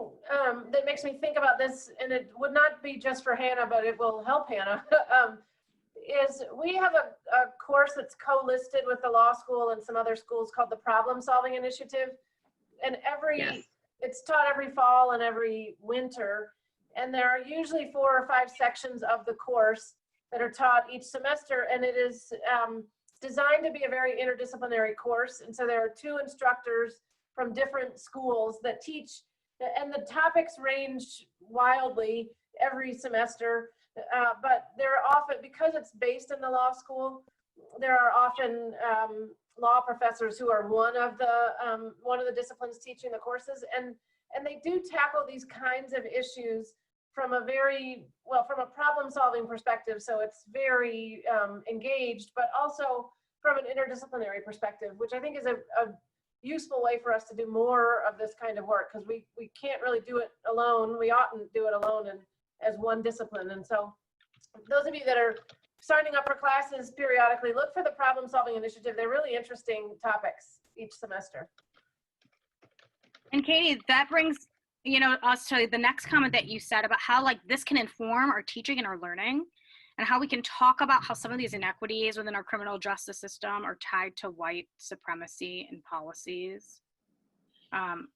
[SPEAKER 6] that makes me think about this, and it would not be just for Hannah, but it will help Hannah, is we have a course that's co-listed with the law school and some other schools called the Problem Solving Initiative. And it's taught every fall and every winter. And there are usually 4 or 5 sections of the course that are taught each semester, and it is designed to be a very interdisciplinary course. And so there are 2 instructors from different schools that teach, and the topics range wildly every semester, but there are often, because it's based in the law school, there are often law professors who are one of the disciplines teaching the courses, and they do tackle these kinds of issues from a problem-solving perspective. So it's very engaged, but also from an interdisciplinary perspective, which I think is a useful way for us to do more of this kind of work, because we can't really do it alone. We oughtn't do it alone and as one discipline. And so those of you that are signing up for classes periodically, look for the Problem-Solving Initiative. They're really interesting topics each semester.
[SPEAKER 1] And Katie, that brings us to the next comment that you said about how this can inform our teaching and our learning, and how we can talk about how some of these inequities within our criminal justice system are tied to white supremacy and policies. And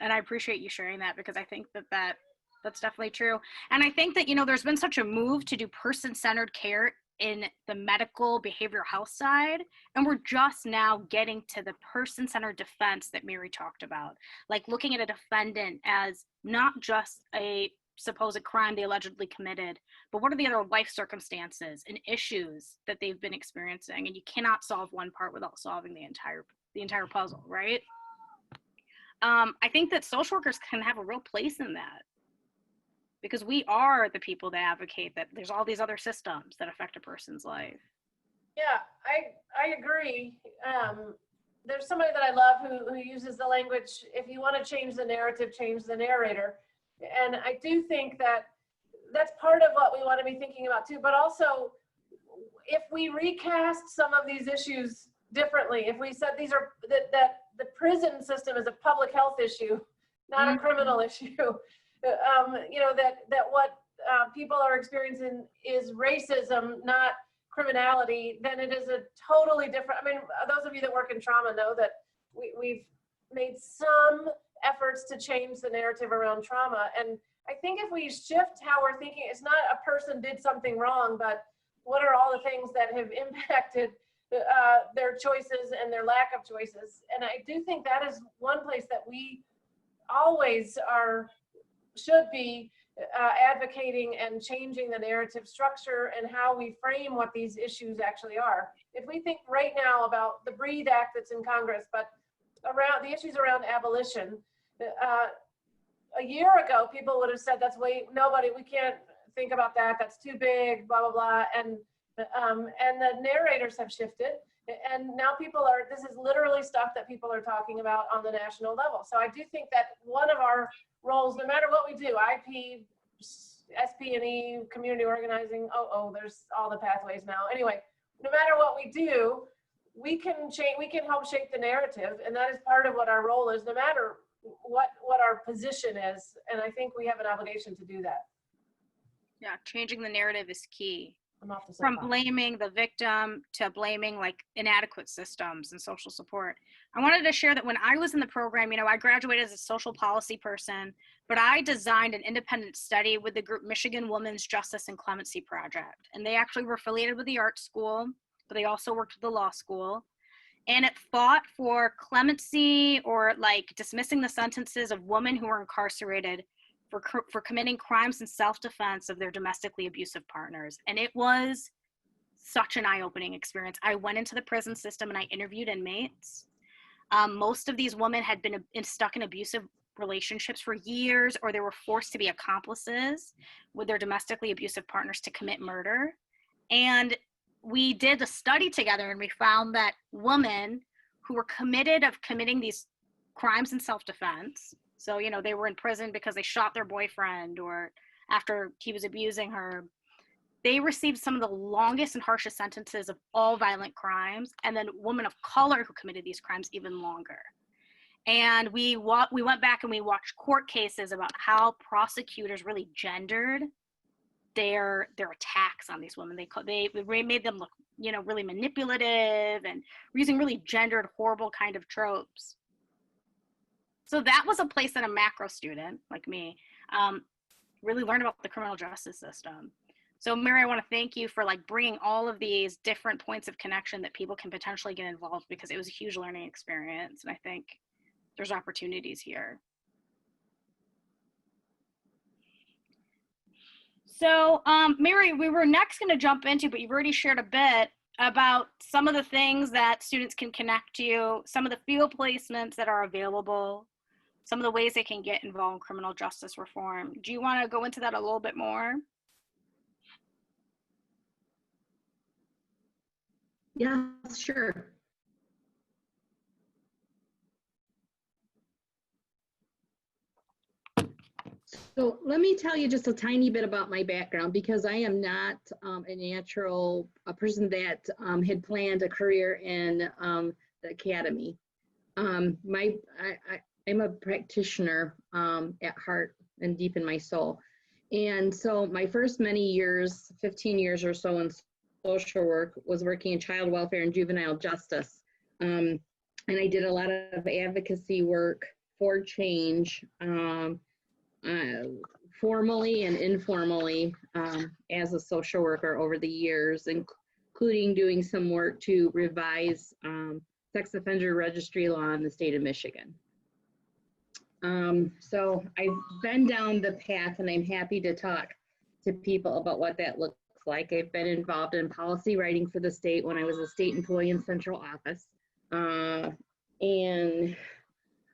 [SPEAKER 1] I appreciate you sharing that, because I think that's definitely true. And I think that, there's been such a move to do person-centered care in the medical behavioral health side, and we're just now getting to the person-centered defense that Mary talked about, like looking at a defendant as not just a supposed crime they allegedly committed, but what are the other life circumstances and issues that they've been experiencing, and you cannot solve one part without solving the entire puzzle, right? I think that social workers can have a real place in that, because we are the people that advocate that there's all these other systems that affect a person's life.
[SPEAKER 6] Yeah, I agree. There's somebody that I love who uses the language, if you want to change the narrative, change the narrator. And I do think that that's part of what we want to be thinking about too. But also, if we recast some of these issues differently. If we said these are, that the prison system is a public health issue, not a criminal issue, you know, that what people are experiencing is racism, not criminality, then it is a totally different, I mean, those of you that work in trauma know that we've made some efforts to change the narrative around trauma. And I think if we shift how we're thinking, it's not a person did something wrong, but what are all the things that have impacted their choices and their lack of choices. And I do think that is one place that we always should be advocating and changing the narrative structure and how we frame what these issues actually are. If we think right now about the Breathe Act that's in Congress, but around the issues around abolition, a year ago, people would have said, that's we can't think about that, that's too big, blah, blah, blah. And the narrators have shifted. And now this is literally stuff that people are talking about on the national level. So I do think that one of our roles, no matter what we do, IP, SP&E, community organizing, there's all the pathways now. Anyway, no matter what we do, we can change, we can help shape the narrative. And that is part of what our role is, no matter what our position is. And I think we have an obligation to do that.
[SPEAKER 1] Yeah, changing the narrative is key.
[SPEAKER 6] From
[SPEAKER 1] blaming the victim to blaming like inadequate systems and social support. I wanted to share that when I was in the program, you know, I graduated as a social policy person, but I designed an independent study with the group Michigan Women's Justice and Clemency Project. And they actually were affiliated with the art school, but they also worked with the law school. And it fought for clemency or like dismissing the sentences of women who were incarcerated for committing crimes in self-defense of their domestically abusive partners. And it was such an eye-opening experience. I went into the prison system and I interviewed inmates. Most of these women had been stuck in abusive relationships for years, or they were forced to be accomplices with their domestically abusive partners to commit murder. And we did a study together and we found that women who were committing these crimes in self-defense, so, you know, they were in prison because they shot their boyfriend or after he was abusing her, they received some of the longest and harshest sentences of all violent crimes. And then women of color who committed these crimes even longer. And we went back and we watched court cases about how prosecutors really gendered their attacks on these women. They made them look, you know, really manipulative and using really gendered, horrible kind of tropes. So that was a place that a macro student like me really learned about the criminal justice system. So Mary, I want to thank you for like bringing all of these different points of connection that people can potentially get involved, because it was a huge learning experience. And I think there's opportunities here. So Mary, we were next going to jump into, but you've already shared a bit about some of the things that students can connect to, some of the field placements that are available, some of the ways they can get involved in criminal justice reform. Do you want to go into that a little bit more?
[SPEAKER 7] Yeah, sure. So let me tell you just a tiny bit about my background, because I am not a person that had planned a career in the academy. I'm a practitioner at heart and deep in my soul. And so my first many years, 15 years or so in social work, was working in child welfare and juvenile justice. And I did a lot of advocacy work for change, formally and informally as a social worker over the years, including doing some work to revise sex offender registry law in the state of Michigan. So I've been down the path, and I'm happy to talk to people about what that looks like. I've been involved in policy writing for the state when I was a state employee in central office. And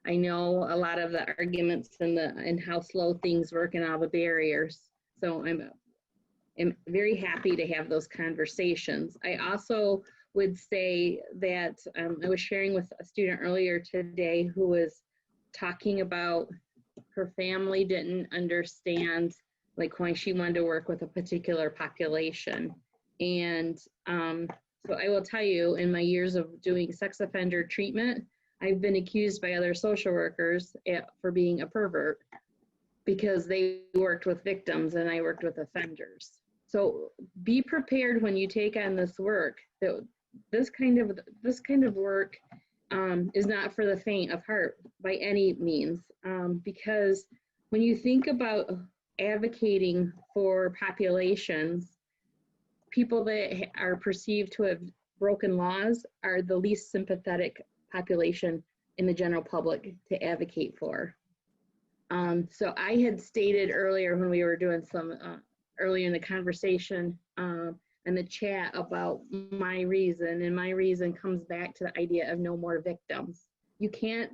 [SPEAKER 7] I know a lot of the arguments and how slow things work and all the barriers. So I'm very happy to have those conversations. I also would say that I was sharing with a student earlier today who was talking about her family didn't understand like why she wanted to work with a particular population. And So I will tell you, in my years of doing sex offender treatment, I've been accused by other social workers for being a pervert because they worked with victims and I worked with offenders. So be prepared when you take on this work. That this kind of work is not for the faint of heart by any means, because when you think about advocating for populations, people that are perceived to have broken laws are the least sympathetic population in the general public to advocate for. So I had stated earlier when we were doing some, earlier in the conversation and the chat about my reason, and my reason comes back to the idea of no more victims. You can't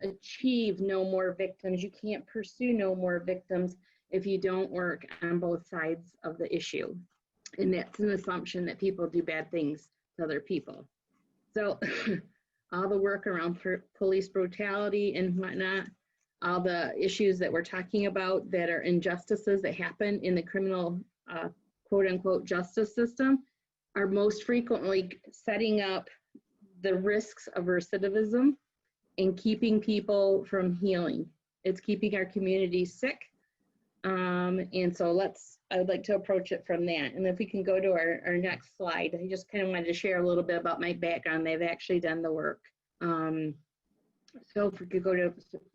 [SPEAKER 7] achieve no more victims. You can't pursue no more victims if you don't work on both sides of the issue. And that's an assumption that people do bad things to other people. So all the work around police brutality and whatnot, all the issues that we're talking about that are injustices that happen in the criminal quote unquote justice system are most frequently setting up the risks of recidivism and keeping people from healing. It's keeping our community sick. And so I'd like to approach it from that. And if we can go to our next slide, I just kind of wanted to share a little bit about my background. They've actually done the work. So if we could go to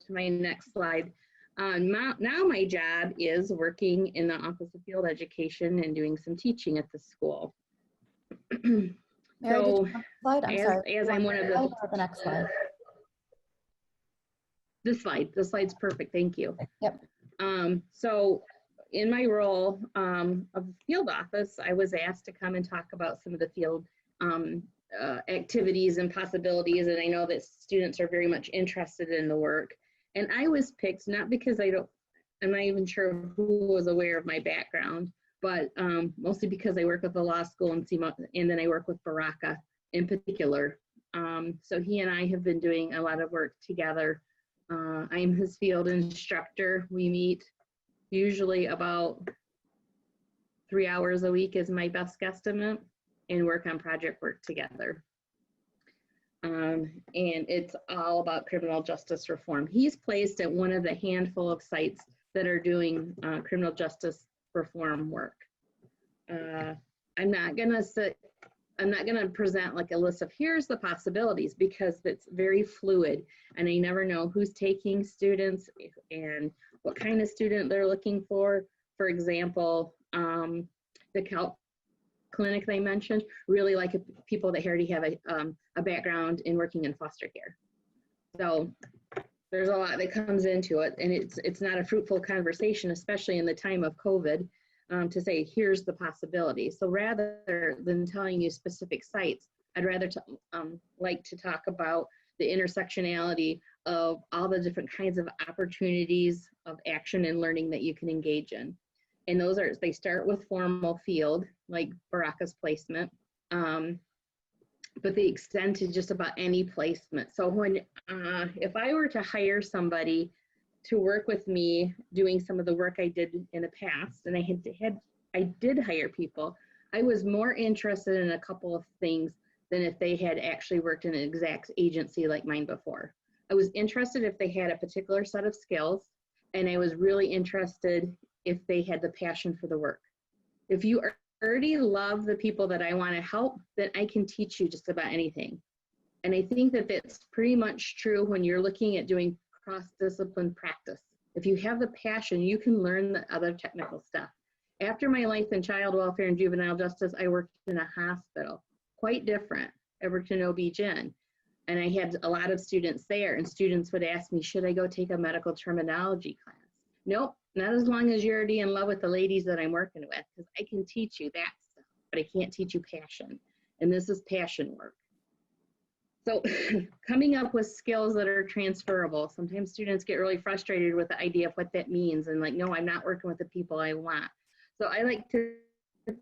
[SPEAKER 7] my next slide. Now my job is working in the Office of Field Education and doing some teaching at the school.
[SPEAKER 8] Mary,
[SPEAKER 7] So
[SPEAKER 8] did you want the slide? I'm sorry.
[SPEAKER 7] as I'm one of
[SPEAKER 8] The next slide.
[SPEAKER 7] This slide's perfect, thank you.
[SPEAKER 8] Yep.
[SPEAKER 7] So in my role of field office, I was asked to come and talk about some of the field activities and possibilities, and I know that students are very much interested in the work. And I was picked not because I'm not even sure who was aware of my background, but mostly because I work with the law school and then I work with Baraka in particular. So he and I have been doing a lot of work together. I'm his field instructor. We meet usually about 3 hours a week is my best guesstimate, and work on project work together. And it's all about criminal justice reform. He's placed at one of the handful of sites that are doing criminal justice reform work. I'm not gonna present like a list of here's the possibilities, because it's very fluid and I never know who's taking students and what kind of student they're looking for. For example, the Calc clinic they mentioned really like people that already have a background in working in foster care. So there's a lot that comes into it, and it's not a fruitful conversation, especially in the time of COVID, to say here's the possibility. So rather than telling you specific sites, I'd rather like to talk about the intersectionality of all the different kinds of opportunities of action and learning that you can engage in. And they start with formal field, like Baraka's placement, but they extend to just about any placement. So if I were to hire somebody to work with me doing some of the work I did in the past, and I did hire people, I was more interested in a couple of things than if they had actually worked in an exact agency like mine before. I was interested if they had a particular set of skills, and I was really interested if they had the passion for the work. If you already love the people that I want to help, then I can teach you just about anything. And I think that that's pretty much true when you're looking at doing cross-discipline practice. If you have the passion, you can learn the other technical stuff. After my life in child welfare and juvenile justice, I worked in a hospital, quite different. I worked in OB-GYN, and I had a lot of students there, and students would ask me, should I go take a medical terminology class? Nope, not as long as you're already in love with the ladies that I'm working with, because I can teach you that stuff, but I can't teach you passion. And this is passion work. So coming up with skills that are transferable. Sometimes students get really frustrated with the idea of what that means and like, no, I'm not working with the people I want. So I like to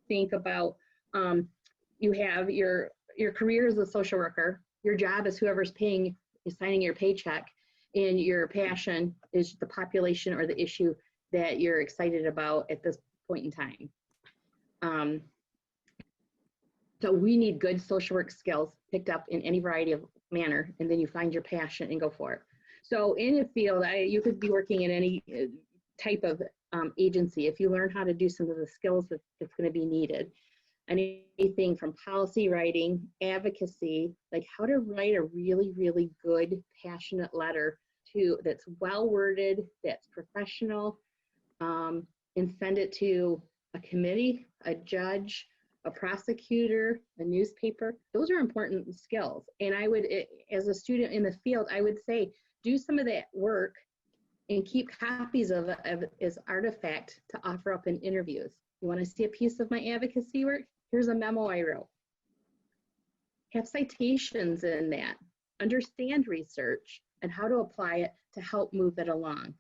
[SPEAKER 7] think about, you have your career as a social worker, your job is whoever's is signing your paycheck, and your passion is the population or the issue that you're excited about at this point in time. So we need good social work skills picked up in any variety of manner, and then you find your passion and go for it. So in a field, you could be working in any type of agency. If you learn how to do some of the skills that's going to be needed, anything from policy writing, advocacy, like how to write a really, really good, passionate letter that's well worded, that's professional, and send it to a committee, a judge, a prosecutor, a newspaper. Those are important skills. And I would, as a student in the field, I would say, do some of that work and keep copies of it as artifact to offer up in interviews. You want to see a piece of my advocacy work? Here's a memo I wrote. Have citations in that. Understand research and how to apply it to help move it along.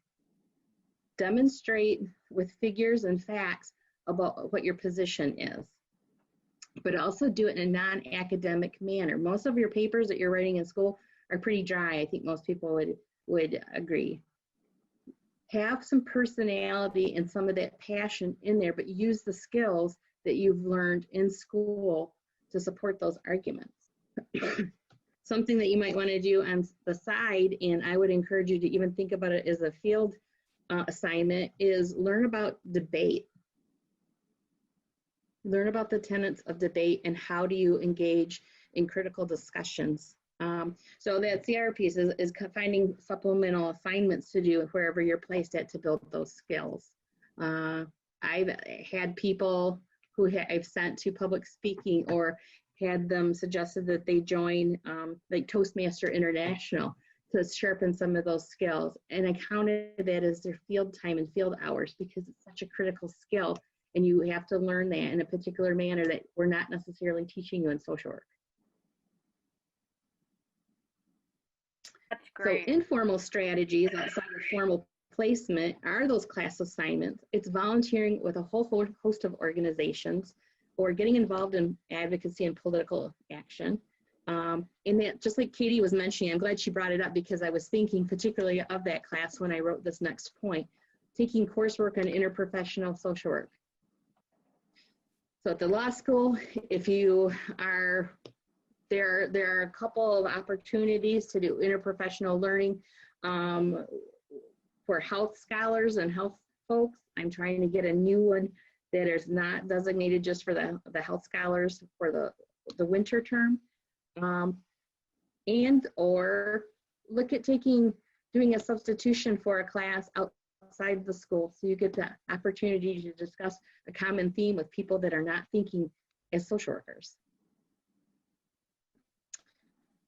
[SPEAKER 7] Demonstrate with figures and facts about what your position is, but also do it in a non-academic manner. Most of your papers that you're writing in school are pretty dry. I think most people would agree. Have some personality and some of that passion in there, but use the skills that you've learned in school to support those arguments. Something that you might want to do on the side, and I would encourage you to even think about it as a field assignment, is learn about debate. Learn about the tenets of debate and how do you engage in critical discussions. So that CR piece is finding supplemental assignments to do wherever you're placed at to build those skills. I've had people who I've sent to public speaking or had them suggested that they join like Toastmaster International to sharpen some of those skills. And I counted that as their field time and field hours because it's such a critical skill and you have to learn that in a particular manner that we're not necessarily teaching you in social work.
[SPEAKER 1] That's great.
[SPEAKER 7] So informal strategies outside of formal placement are those class assignments. It's volunteering with a whole host of organizations or getting involved in advocacy and political action. And that, just like Katie was mentioning, I'm glad she brought it up because I was thinking particularly of that class when I wrote this next point, taking coursework on interprofessional social work. So at the law school, if you are, there are a couple of opportunities to do interprofessional learning for health scholars and health folks. I'm trying to get a new one that is not designated just for the health scholars for the winter term. And or look at doing a substitution for a class outside the school so you get the opportunity to discuss a common theme with people that are not thinking as social workers.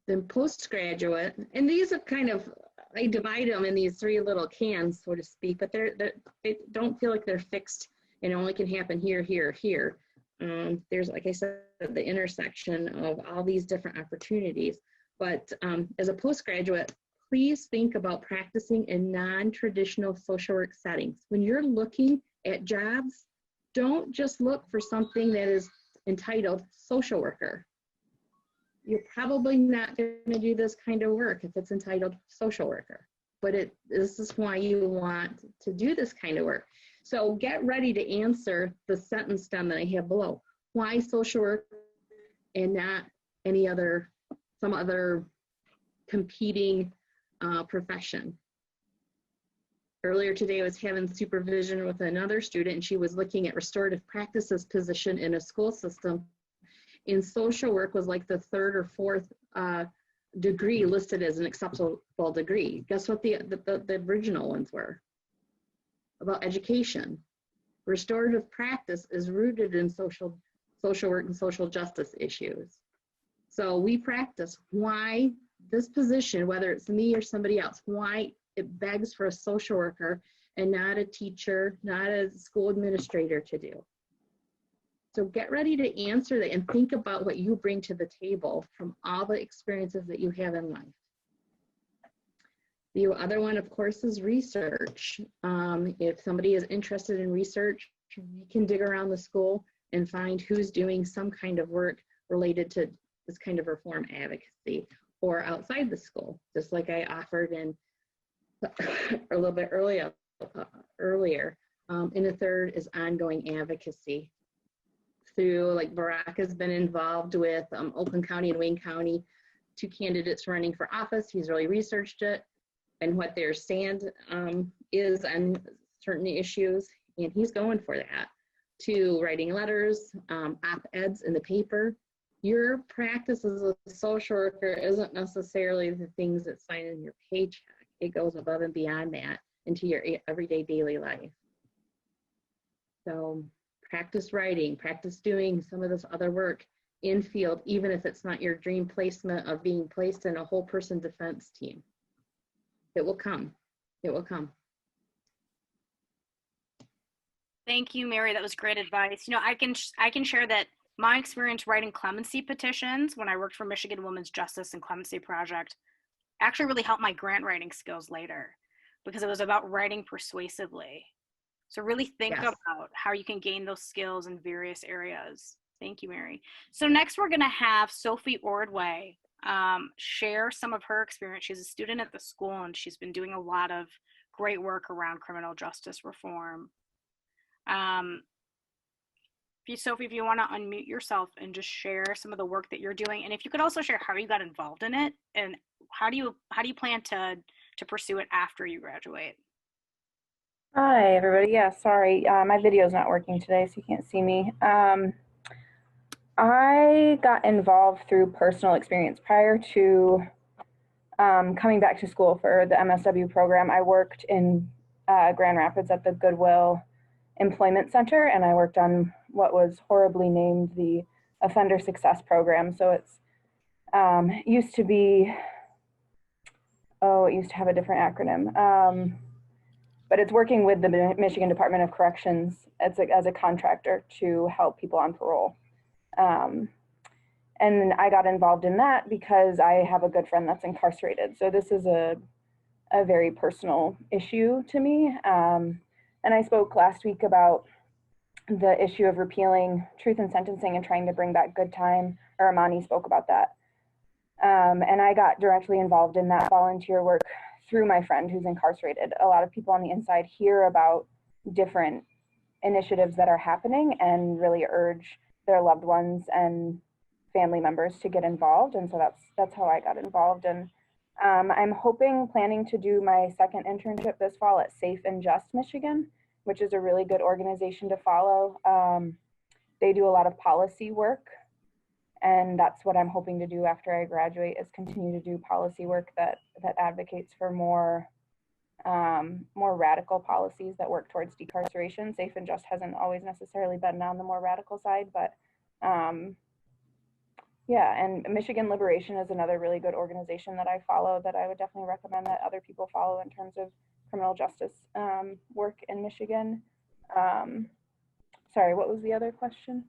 [SPEAKER 7] Then postgraduate, and these are kind of, I divide them in these three little cans, so to speak, but they don't feel like they're fixed and only can happen here, here, here. There's, like I said, the intersection of all these different opportunities. But as a postgraduate, please think about practicing in non-traditional social work settings. When you're looking at jobs, don't just look for something that is entitled social worker. You're probably not going to do this kind of work if it's entitled social worker, but this is why you want to do this kind of work. So get ready to answer the sentence stem that I have below. Why social work and not some other competing profession? Earlier today, I was having supervision with another student, and she was looking at restorative practices position in a school system. In social work was like the third or fourth degree listed as an acceptable degree. Guess what the original ones were? About education. Restorative practice is rooted in social work and social justice issues. So we practice why this position, whether it's me or somebody else, why it begs for a social worker and not a teacher, not a school administrator to do. So get ready to answer that and think about what you bring to the table from all the experiences that you have in life. The other one, of course, is research. If somebody is interested in research, you can dig around the school and find who's doing some kind of work related to this kind of reform advocacy or outside the school, just like I offered in a little bit earlier. And the third is ongoing advocacy. through, like Barack has been involved with Oakland County and Wayne County, 2 candidates running for office. He's really researched it and what their stand is on certain issues, and he's going for that. To writing letters, op-eds in the paper. Your practice as a social worker isn't necessarily the things that sign in your paycheck. It goes above and beyond that into your everyday daily life. So practice writing, practice doing some of this other work in field, even if it's not your dream placement of being placed in a whole person defense team. It will come. It will come.
[SPEAKER 1] Thank you, Mary. That was great advice. You know, I can share that my experience writing clemency petitions when I worked for Michigan Women's Justice and Clemency Project actually really helped my grant writing skills later, because it was about writing persuasively. So really think
[SPEAKER 7] Yes.
[SPEAKER 1] about how you can gain those skills in various areas. Thank you, Mary. So next we're gonna have Sophie Ordway share some of her experience. She's a student at the school and she's been doing a lot of great work around criminal justice reform. Sophie, if you want to unmute yourself and just share some of the work that you're doing, and if you could also share how you got involved in it and how do you plan to pursue it after you graduate?
[SPEAKER 12] Hi, everybody. Yeah, sorry, my video's not working today, so you can't see me. I got involved through personal experience. Prior to coming back to school for the MSW program, I worked in Grand Rapids at the Goodwill Employment Center, and I worked on what was horribly named the Offender Success Program. So it's used to have a different acronym, but it's working with the Michigan Department of Corrections as a contractor to help people on parole. And I got involved in that because I have a good friend that's incarcerated. So this is a very personal issue to me. And I spoke last week about the issue of repealing truth in sentencing and trying to bring back good time, or Amani spoke about that. And I got directly involved in that volunteer work through my friend who's incarcerated. A lot of people on the inside hear about different initiatives that are happening and really urge their loved ones and family members to get involved. And so that's how I got involved. And I'm planning to do my second internship this fall at Safe and Just Michigan, which is a really good organization to follow. They do a lot of policy work, and that's what I'm hoping to do after I graduate, is continue to do policy work that advocates for more radical policies that work towards decarceration. Safe and Just hasn't always necessarily been on the more radical side, but yeah, and Michigan Liberation is another really good organization that I follow that I would definitely recommend that other people follow in terms of criminal justice work in Michigan. Sorry, what was the other question?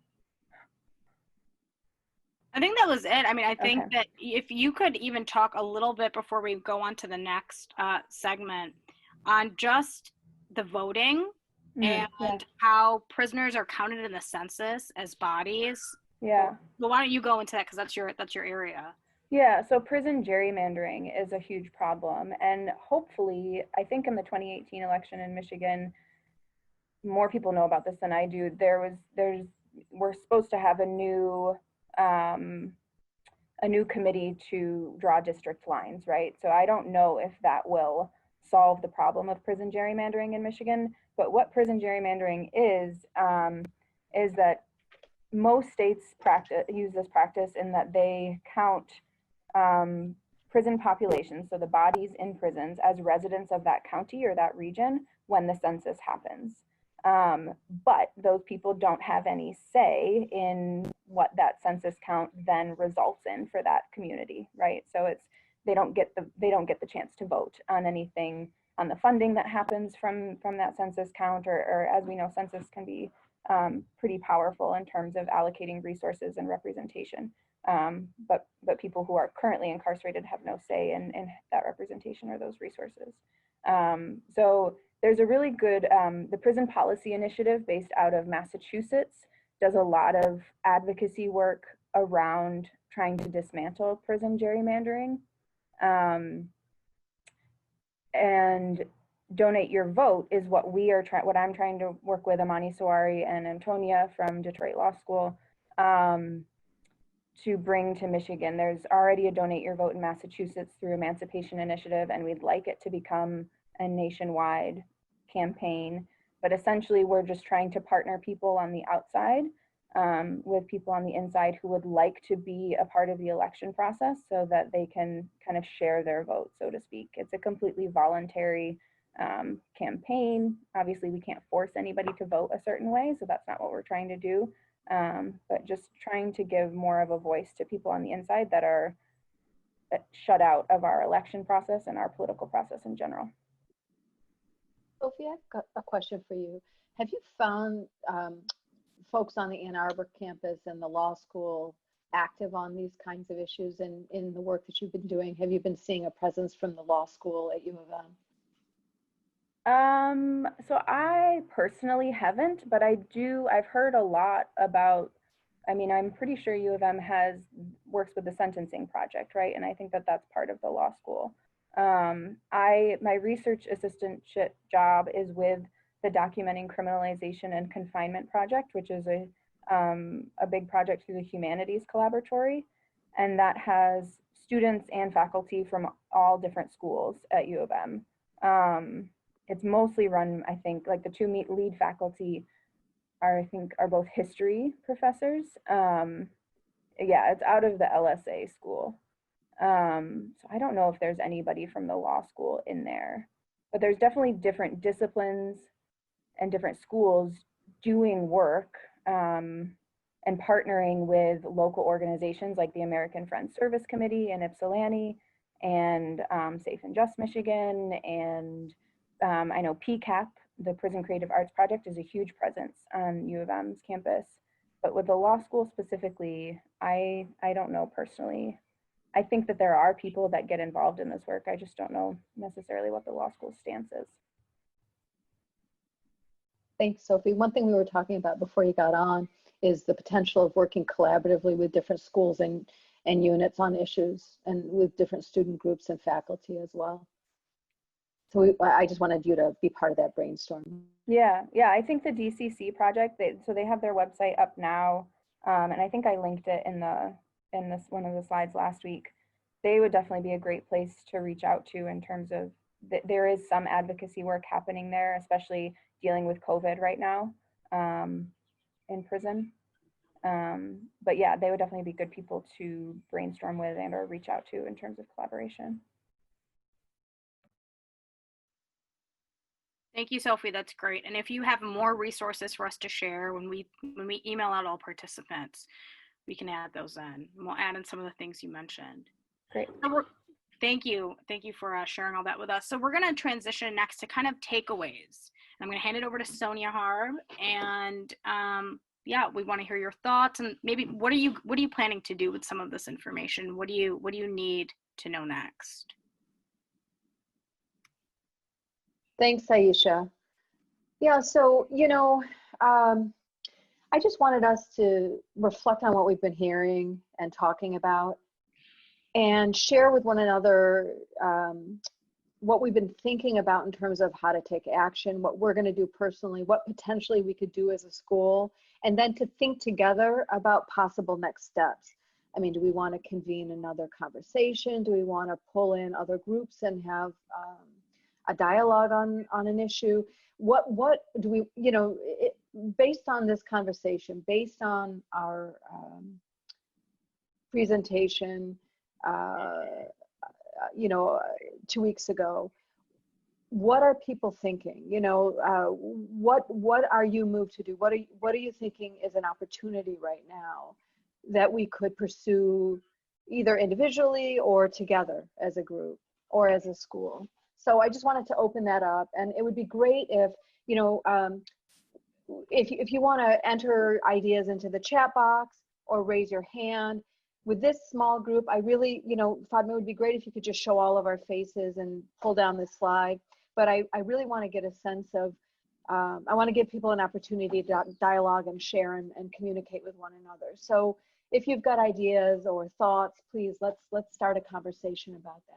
[SPEAKER 1] I think that was it. I mean, I think
[SPEAKER 12] Okay.
[SPEAKER 1] that if you could even talk a little bit before we go on to the next segment on just the voting and
[SPEAKER 12] Yeah.
[SPEAKER 1] how prisoners are counted in the census as bodies.
[SPEAKER 12] Yeah.
[SPEAKER 1] Well, why don't you go into that, because that's your area.
[SPEAKER 12] Yeah, so prison gerrymandering is a huge problem, and hopefully, I think in the 2018 election in Michigan, more people know about this than I do. We're supposed to have a new committee to draw district lines, right? So I don't know if that will solve the problem of prison gerrymandering in Michigan, but what prison gerrymandering is that most states use this practice in that they count prison populations, so the bodies in prisons, as residents of that county or that region when the census happens. But those people don't have any say in what that census count then results in for that community, right? So they don't get the chance to vote on anything, on the funding that happens from that census count, or as we know, census can be pretty powerful in terms of allocating resources and representation. But people who are currently incarcerated have no say in that representation or those resources. So there's a really good, the Prison Policy Initiative based out of Massachusetts does a lot of advocacy work around trying to dismantle prison gerrymandering. And donate your vote is what what I'm trying to work with Amani Sawari and Antonia from Detroit Law School to bring to Michigan. There's already a donate your vote in Massachusetts through Emancipation Initiative, and we'd like it to become a nationwide campaign. But essentially, we're just trying to partner people on the outside with people on the inside who would like to be a part of the election process so that they can kind of share their vote, so to speak. It's a completely voluntary campaign. Obviously, we can't force anybody to vote a certain way, so that's not what we're trying to do. But just trying to give more of a voice to people on the inside that are shut out of our election process and our political process in general.
[SPEAKER 9] Sophie, I've got a question for you. Have you found folks on the Ann Arbor campus and the law school active on these kinds of issues in the work that you've been doing? Have you been seeing a presence from the law school at U of M?
[SPEAKER 12] So I personally haven't, but I've heard a lot about, I mean, I'm pretty sure U of M works with the sentencing project, right? And I think that that's part of the law school. My research assistantship job is with the Documenting Criminalization and Confinement project, which is a big project through the Humanities Collaboratory. And that has students and faculty from all different schools at U of M. It's mostly run, I think, like the two lead faculty are both history professors. Yeah, it's out of the LSA school. So I don't know if there's anybody from the law school in there, but there's definitely different disciplines and different schools doing work and partnering with local organizations like the American Friends Service Committee in Ypsilanti and Safe and Just Michigan, and I know PCAP, the Prison Creative Arts Project, is a huge presence on U of M's campus. But with the law school specifically, I don't know personally. I think that there are people that get involved in this work. I just don't know necessarily what the law school stance is.
[SPEAKER 9] Thanks, Sophie. One thing we were talking about before you got on is the potential of working collaboratively with different schools and units on issues, and with different student groups and faculty as well. So I just wanted you to be part of that brainstorm.
[SPEAKER 12] Yeah, I think the DCC project, they have their website up now, and I think I linked it in this one of the slides last week. They would definitely be a great place to reach out to in terms of there is some advocacy work happening there, especially dealing with COVID right now in prison. But yeah, they would definitely be good people to brainstorm with and or reach out to in terms of collaboration.
[SPEAKER 1] Thank you, Sophie. That's great. And if you have more resources for us to share when we email out all participants, we can add those in. And we'll add in some of the things you mentioned.
[SPEAKER 12] Great.
[SPEAKER 1] So thank you for sharing all that with us. So we're going to transition next to kind of takeaways. I'm going to hand it over to Sonia Harb, and yeah, we want to hear your thoughts and maybe what are you planning to do with some of this information? What do you need to know next?
[SPEAKER 9] Thanks, Aisha. Yeah, so, I just wanted us to reflect on what we've been hearing and talking about and share with one another what we've been thinking about in terms of how to take action, what we're going to do personally, what potentially we could do as a school, and then to think together about possible next steps. I mean, do we want to convene another conversation? Do we want to pull in other groups and have a dialogue on an issue? What do we, based on this conversation, based on our presentation, 2 weeks ago, what are people thinking? What are you moved to do? What are you thinking is an opportunity right now that we could pursue either individually or together as a group or as a school? So I just wanted to open that up, and it would be great if, if you want to enter ideas into the chat box or raise your hand. With this small group, I really, Fatma, it would be great if you could just show all of our faces and pull down this slide. But I really want to get a sense of, I want to give people an opportunity to dialogue and share and communicate with one another. So if you've got ideas or thoughts, please, let's start a conversation about that.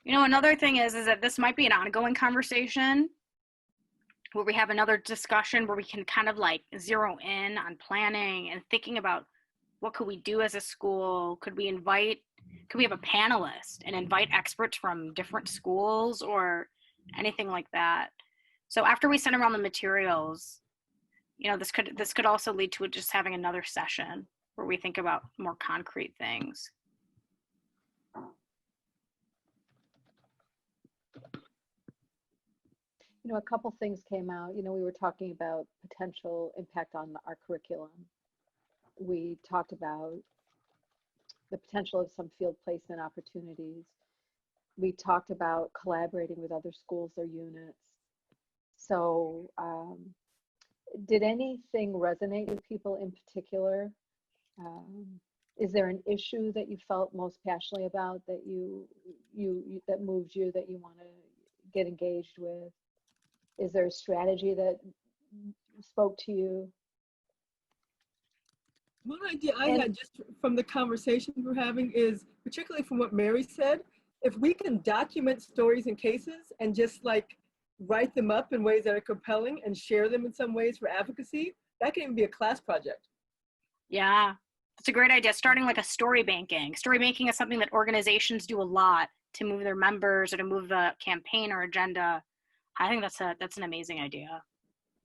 [SPEAKER 1] You know, another thing is that this might be an ongoing conversation where we have another discussion where we can kind of like zero in on planning and thinking about what could we do as a school? Could we have a panelist and invite experts from different schools or anything like that? So after we send around the materials, you know, this could also lead to just having another session where we think about more concrete things.
[SPEAKER 9] You know, a couple things came out. You know, we were talking about potential impact on our curriculum. We talked about the potential of some field placement opportunities. We talked about collaborating with other schools or units. So did anything resonate with people in particular? Is there an issue that you felt most passionately about that that moved you, that you want to get engaged with? Is there a strategy that spoke to you?
[SPEAKER 3] One idea I had just from the conversation we're having is, particularly from what Mary said, if we can document stories and cases and just like write them up in ways that are compelling and share them in some ways for advocacy, that can even be a class project.
[SPEAKER 1] Yeah, that's a great idea. Starting like a story banking. Story banking is something that organizations do a lot to move their members or to move the campaign or agenda. I think that's an amazing idea.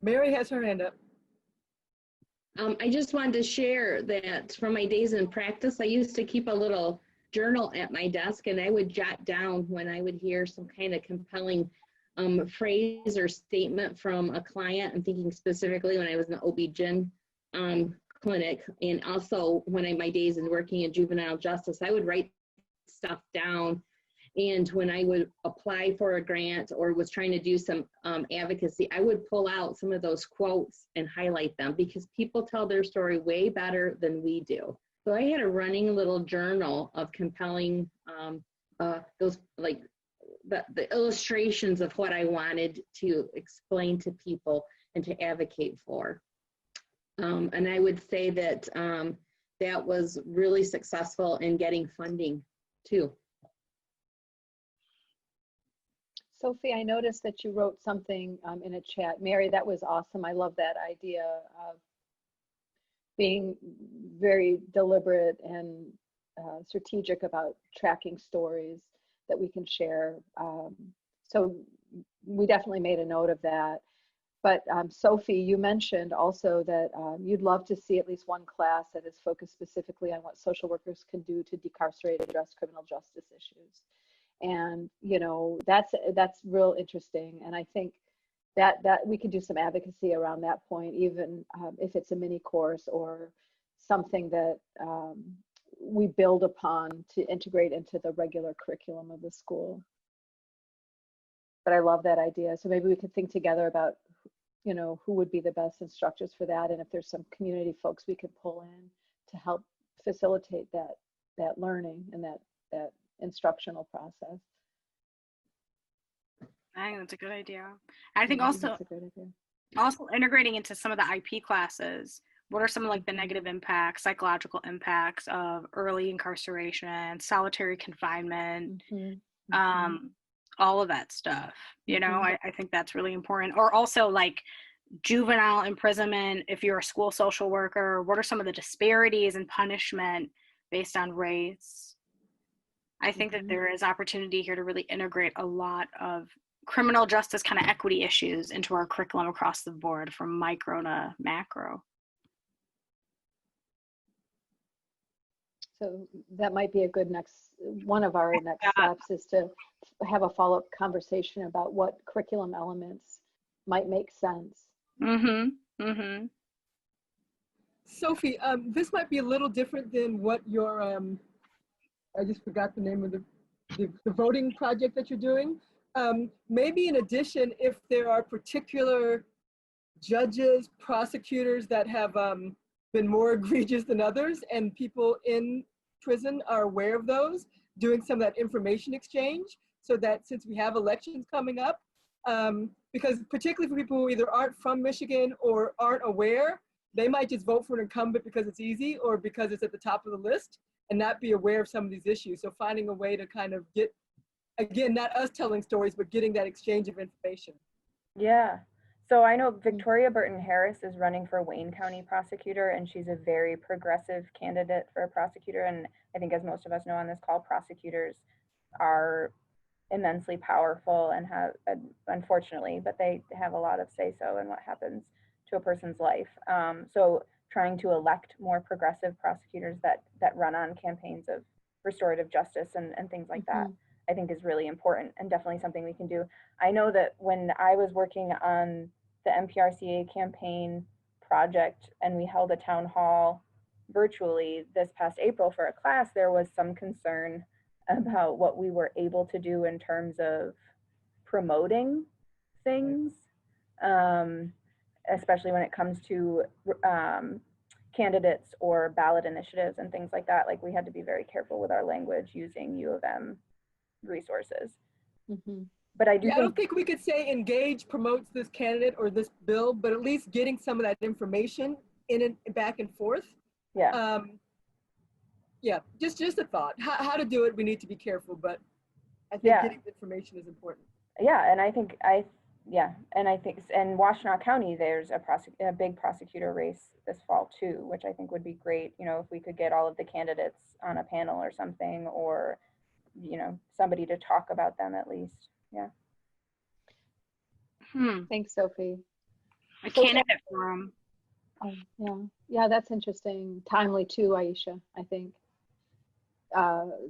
[SPEAKER 3] Mary has her hand up.
[SPEAKER 7] I just wanted to share that from my days in practice, I used to keep a little journal at my desk, and I would jot down when I would hear some kind of compelling phrase or statement from a client. I'm thinking specifically when I was in the OB-GYN clinic, and also when my days in working in juvenile justice, I would write stuff down. And when I would apply for a grant or was trying to do some advocacy, I would pull out some of those quotes and highlight them, because people tell their story way better than we do. So I had a running little journal of compelling, those like the illustrations of what I wanted to explain to people and to advocate for. And I would say that that was really successful in getting funding too.
[SPEAKER 9] Sophie, I noticed that you wrote something in a chat. Mary, that was awesome. I love that idea of being very deliberate and strategic about tracking stories that we can share. So we definitely made a note of that. But Sophie, you mentioned also that you'd love to see at least one class that is focused specifically on what social workers can do to decarcerate and address criminal justice issues. And, you know, that's real interesting. And I think that we can do some advocacy around that point, even if it's a mini course or something that we build upon to integrate into the regular curriculum of the school. But I love that idea. So maybe we could think together about, you know, who would be the best instructors for that. And if there's some community folks we could pull in to help facilitate that learning and that instructional process.
[SPEAKER 1] I think that's a good idea. I think also integrating into some of the IP classes, what are some of like the negative impacts, psychological impacts of early incarceration, solitary confinement, all of that stuff, you know, I think that's really important. Or also like juvenile imprisonment, if you're a school social worker, what are some of the disparities in punishment based on race? I think that there is opportunity here to really integrate a lot of criminal justice kind of equity issues into our curriculum across the board, from micro to macro.
[SPEAKER 9] So that might be a good one of our next steps is to have a follow-up conversation about what curriculum elements might make sense.
[SPEAKER 3] Sophie, this might be a little different than what your, I just forgot the name of the voting project that you're doing. Maybe in addition, if there are particular judges, prosecutors that have been more egregious than others, and people in prison are aware of those, doing some of that information exchange, so that since we have elections coming up, because particularly for people who either aren't from Michigan or aren't aware, they might just vote for an incumbent because it's easy or because it's at the top of the list and not be aware of some of these issues. So finding a way to kind of get again, not us telling stories, but getting that exchange of information.
[SPEAKER 12] Yeah. So I know Victoria Burton Harris is running for Wayne County prosecutor, and she's a very progressive candidate for a prosecutor. And I think, as most of us know on this call, prosecutors are immensely powerful and have, unfortunately, but they have a lot of say-so in what happens to a person's life. So trying to elect more progressive prosecutors that run on campaigns of restorative justice and things like that, I think is really important and definitely something we can do. I know that when I was working on the MPRCA campaign project and we held a town hall virtually this past April for a class, there was some concern about what we were able to do in terms of promoting things, especially when it comes to candidates or ballot initiatives and things like that. Like, we had to be very careful with our language using U of M resources. But I do
[SPEAKER 3] I don't think we could say engage promotes this candidate or this bill, but at least getting some of that information in and back and forth.
[SPEAKER 12] Yeah.
[SPEAKER 3] Yeah, just a thought. How to do it, we need to be careful, but I think getting information is important.
[SPEAKER 12] Yeah, and I think in Washtenaw County, there's a big prosecutor race this fall too, which I think would be great. You know, if we could get all of the candidates on a panel or something, or, you know, somebody to talk about them at least. Yeah.
[SPEAKER 9] Thanks, Sophie.
[SPEAKER 1] A candidate forum.
[SPEAKER 9] Oh, yeah. Yeah, that's interesting. Timely too, Aisha, I think.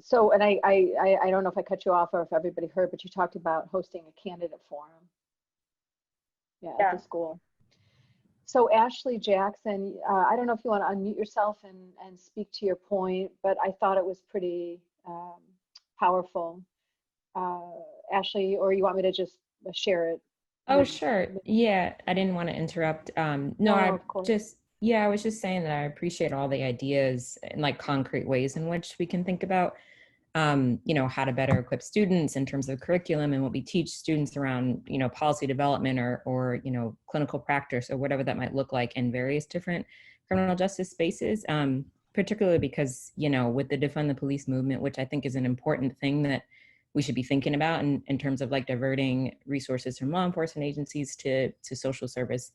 [SPEAKER 9] So, and I don't know if I cut you off or if everybody heard, but you talked about hosting a candidate forum. At the school. So Ashley Jackson, I don't know if you want to unmute yourself and speak to your point, but I thought it was pretty powerful. Ashley, or you want me to just share it?
[SPEAKER 13] Oh, sure. Yeah, I didn't want to interrupt. No, I was just saying that I appreciate all the ideas and like concrete ways in which we can think about, you know, how to better equip students in terms of curriculum and what we teach students around, you know, policy development or, you know, clinical practice or whatever that might look like in various different criminal justice spaces, particularly because, you know, with the defund the police movement, which I think is an important thing that we should be thinking about in terms of like diverting resources from law enforcement agencies to social service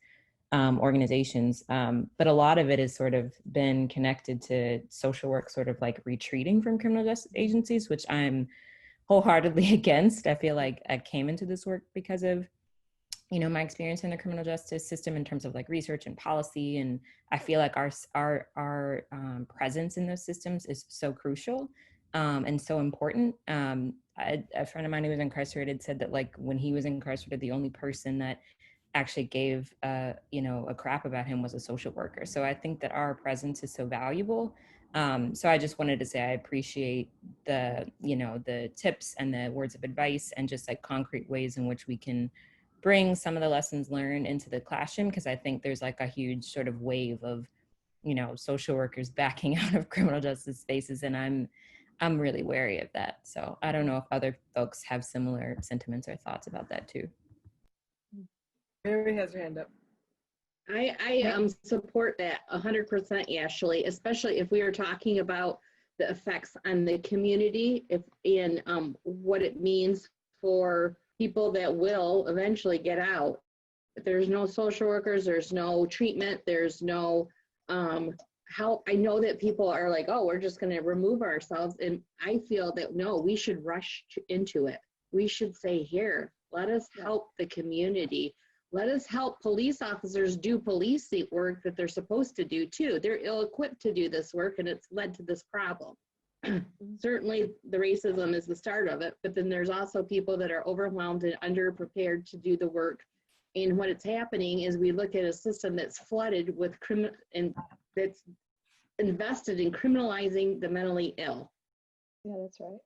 [SPEAKER 13] organizations. But a lot of it has sort of been connected to social work sort of like retreating from criminal justice agencies, which I'm wholeheartely against. I feel like I came into this work because of, you know, my experience in the criminal justice system in terms of like research and policy. And I feel like our presence in those systems is so crucial and so important. A friend of mine who was incarcerated said that like when he was incarcerated, the only person that actually gave you know, a crap about him was a social worker. So I think that our presence is so valuable. So I just wanted to say I appreciate the, you know, the tips and the words of advice and just like concrete ways in which we can bring some of the lessons learned into the classroom, because I think there's like a huge sort of wave of, you know, social workers backing out of criminal justice spaces, and I'm really wary of that. So I don't know if other folks have similar sentiments or thoughts about that too.
[SPEAKER 3] Mary has her hand up.
[SPEAKER 7] I support that 100%, Ashley, especially if we are talking about the effects on the community, and what it means for people that will eventually get out. If there's no social workers, there's no treatment, there's no help. I know that people are like, oh, we're just going to remove ourselves. And I feel that, no, we should rush into it. We should say, here, let us help the community. Let us help police officers do police work that they're supposed to do too. They're ill-equipped to do this work, and it's led to this problem. Certainly the racism is the start of it, but then there's also people that are overwhelmed and underprepared to do the work. And what it's happening is we look at a system that's flooded with and that's invested in criminalizing the mentally ill.
[SPEAKER 9] Yeah, that's right.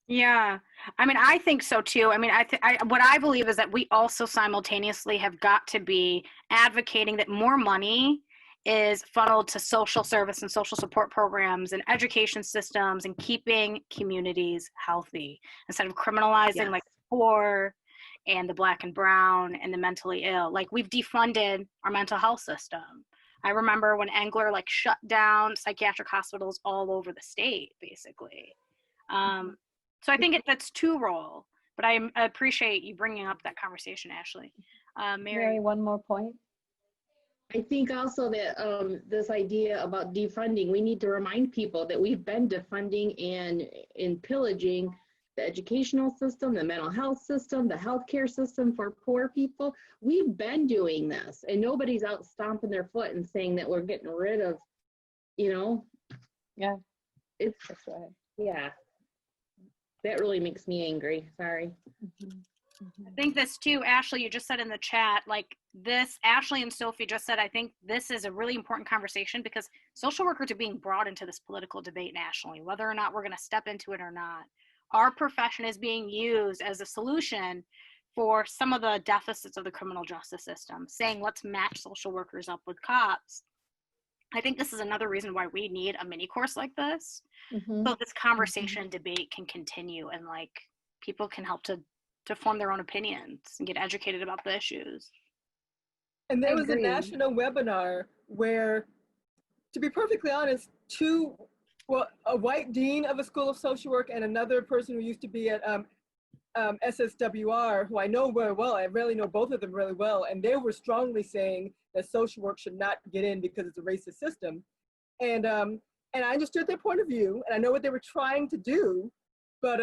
[SPEAKER 1] Yeah, I mean, I think so too. I mean, what I believe is that we also simultaneously have got to be advocating that more money is funneled to social service and social support programs and education systems and keeping communities healthy instead of criminalizing like the poor and the Black and brown and the mentally ill. Like, we've defunded our mental health system. I remember when Engler like shut down psychiatric hospitals all over the state, basically. So I think that's two role, but I appreciate you bringing up that conversation, Ashley.
[SPEAKER 9] Mary, one more point.
[SPEAKER 7] I think also that this idea about defunding, we need to remind people that we've been defunding and pillaging the educational system, the mental health system, the healthcare system for poor people. We've been doing this, and nobody's out stomping their foot and saying that we're getting rid of, you know.
[SPEAKER 9] Yeah,
[SPEAKER 7] it's
[SPEAKER 9] that's right.
[SPEAKER 7] Yeah, that really makes me angry. Sorry.
[SPEAKER 1] I think this too, Ashley, you just said in the chat, like this, Ashley and Sophie just said, I think this is a really important conversation because social workers are being brought into this political debate nationally, whether or not we're going to step into it or not. Our profession is being used as a solution for some of the deficits of the criminal justice system, saying let's match social workers up with cops. I think this is another reason why we need a mini course like this, so this conversation debate can continue and like people can help to form their own opinions and get educated about the issues.
[SPEAKER 3] And there was a national webinar where, to be perfectly honest, a white dean of a school of social work and another person who used to be at SSWR, who I know very well, I really know both of them really well, and they were strongly saying that social work should not get in because it's a racist system. And I understood their point of view, and I know what they were trying to do, but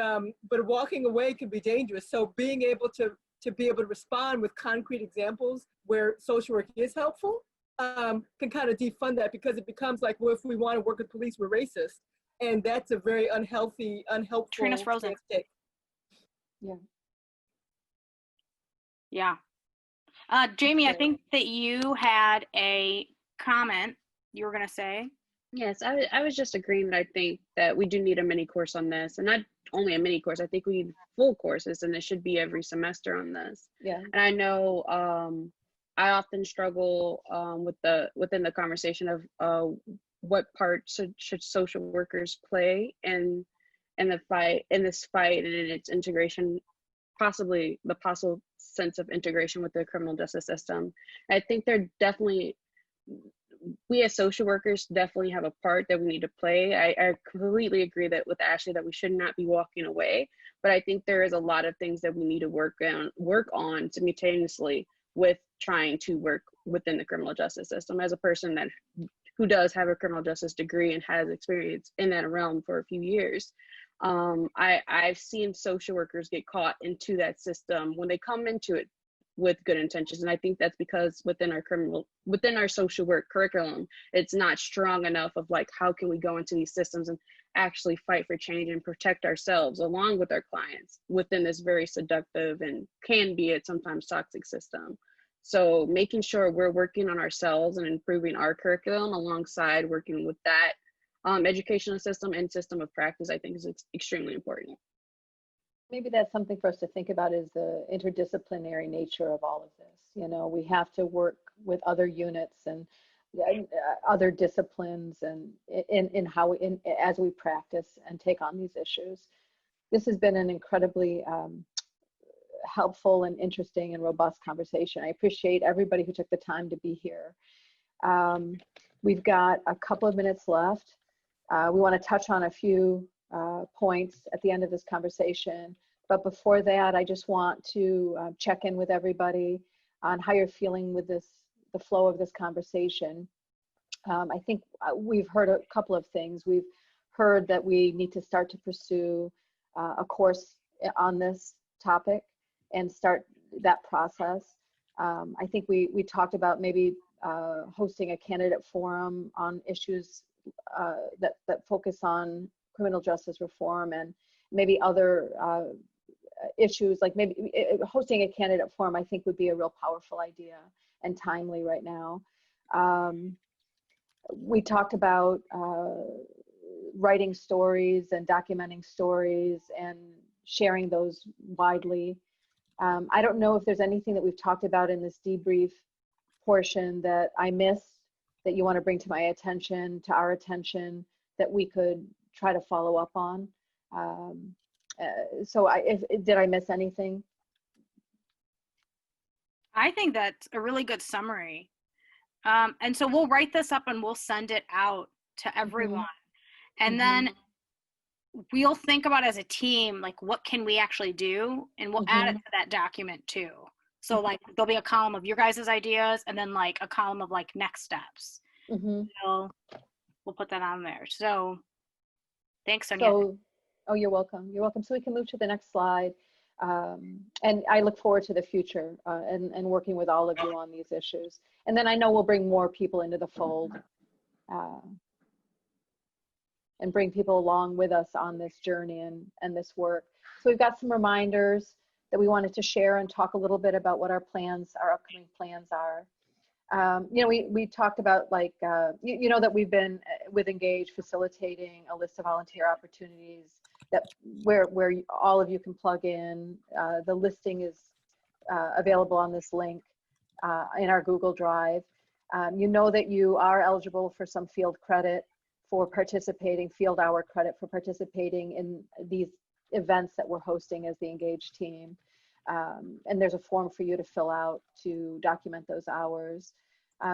[SPEAKER 3] walking away can be dangerous. So being able to be able to respond with concrete examples where social work is helpful can kind of defund that, because it becomes like, well, if we want to work with police, we're racist. And that's a very unhelpful
[SPEAKER 1] Trina's frozen.
[SPEAKER 3] take.
[SPEAKER 1] Yeah. Jamie, I think that you had a comment you were going to say.
[SPEAKER 2] Yes, I was just agreeing that I think that we do need a mini course on this, and not only a mini course, I think we need full courses, and it should be every semester on this.
[SPEAKER 9] Yeah.
[SPEAKER 2] And I know I often struggle within the conversation of what part should social workers play in this fight and in its integration, possibly the possible sense of integration with the criminal justice system. I think they're definitely, we as social workers definitely have a part that we need to play. I completely agree that with Ashley that we should not be walking away, but I think there is a lot of things that we need to work on simultaneously with trying to work within the criminal justice system. As a person who does have a criminal justice degree and has experience in that realm for a few years, I've seen social workers get caught into that system when they come into it with good intentions. And I think that's because within our social work curriculum, it's not strong enough of like, how can we go into these systems and actually fight for change and protect ourselves along with our clients within this very seductive and can be at sometimes toxic system. So making sure we're working on ourselves and improving our curriculum alongside working with that educational system and system of practice, I think is extremely important.
[SPEAKER 9] Maybe that's something for us to think about, is the interdisciplinary nature of all of this. You know, we have to work with other units and other disciplines and as we practice and take on these issues. This has been an incredibly helpful and interesting and robust conversation. I appreciate everybody who took the time to be here. We've got a couple of minutes left. We want to touch on a few points at the end of this conversation. But before that, I just want to check in with everybody on how you're feeling with the flow of this conversation. I think we've heard a couple of things. We've heard that we need to start to pursue a course on this topic and start that process. I think we talked about maybe hosting a candidate forum on issues that focus on criminal justice reform and maybe other issues, like maybe hosting a candidate forum, I think would be a real powerful idea and timely right now. We talked about writing stories and documenting stories and sharing those widely. I don't know if there's anything that we've talked about in this debrief portion that I missed that you want to bring to my attention, to our attention, that we could try to follow up on. Did I miss anything?
[SPEAKER 1] I think that's a really good summary. And so we'll write this up and we'll send it out to everyone. And then we'll think about as a team, like what can we actually do, and we'll add it to that document too. So like there'll be a column of your guys' ideas and then like a column of like next steps. So we'll put that on there. So thanks, Sonia.
[SPEAKER 9] So, oh, you're welcome. You're welcome. So we can move to the next slide. And I look forward to the future and working with all of you on these issues. And then I know we'll bring more people into the fold and bring people along with us on this journey and this work. So we've got some reminders that we wanted to share and talk a little bit about what our plans, our upcoming plans are. You know, we talked about like, you know that we've been with Engage facilitating a list of volunteer opportunities that where all of you can plug in. The listing is available on this link in our Google Drive. You know that you are eligible for some field credit for participating, field hour credit for participating in these events that we're hosting as the Engage team. And there's a form for you to fill out to document those hours.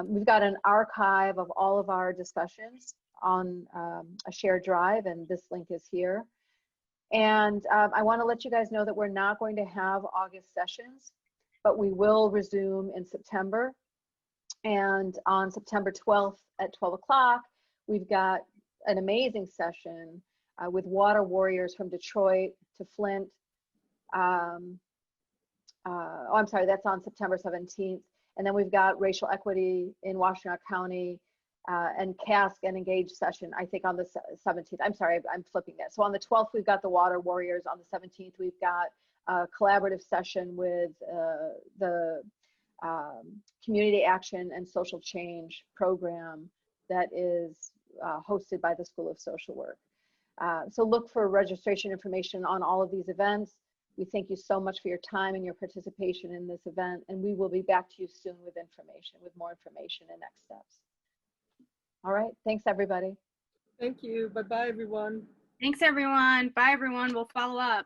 [SPEAKER 9] We've got an archive of all of our discussions on a shared drive, and this link is here. And I want to let you guys know that we're not going to have August sessions, but we will resume in September. And on September 12th at 12 o'clock, we've got an amazing session with water warriors from Detroit to Flint. Oh, I'm sorry, that's on September 17th. And then we've got racial equity in Washtenaw County and CASC and Engage session, I think on the 17th. I'm sorry, I'm flipping that. So on the 12th, we've got the water warriors. On the 17th, we've got a collaborative session with the Community Action and Social Change program that is hosted by the School of Social Work. So look for registration information on all of these events. We thank you so much for your time and your participation in this event, and we will be back to you soon with information, with more information and next steps. All right, thanks everybody.
[SPEAKER 3] Thank you. Bye-bye, everyone.
[SPEAKER 1] Thanks, everyone. Bye, everyone. We'll follow up.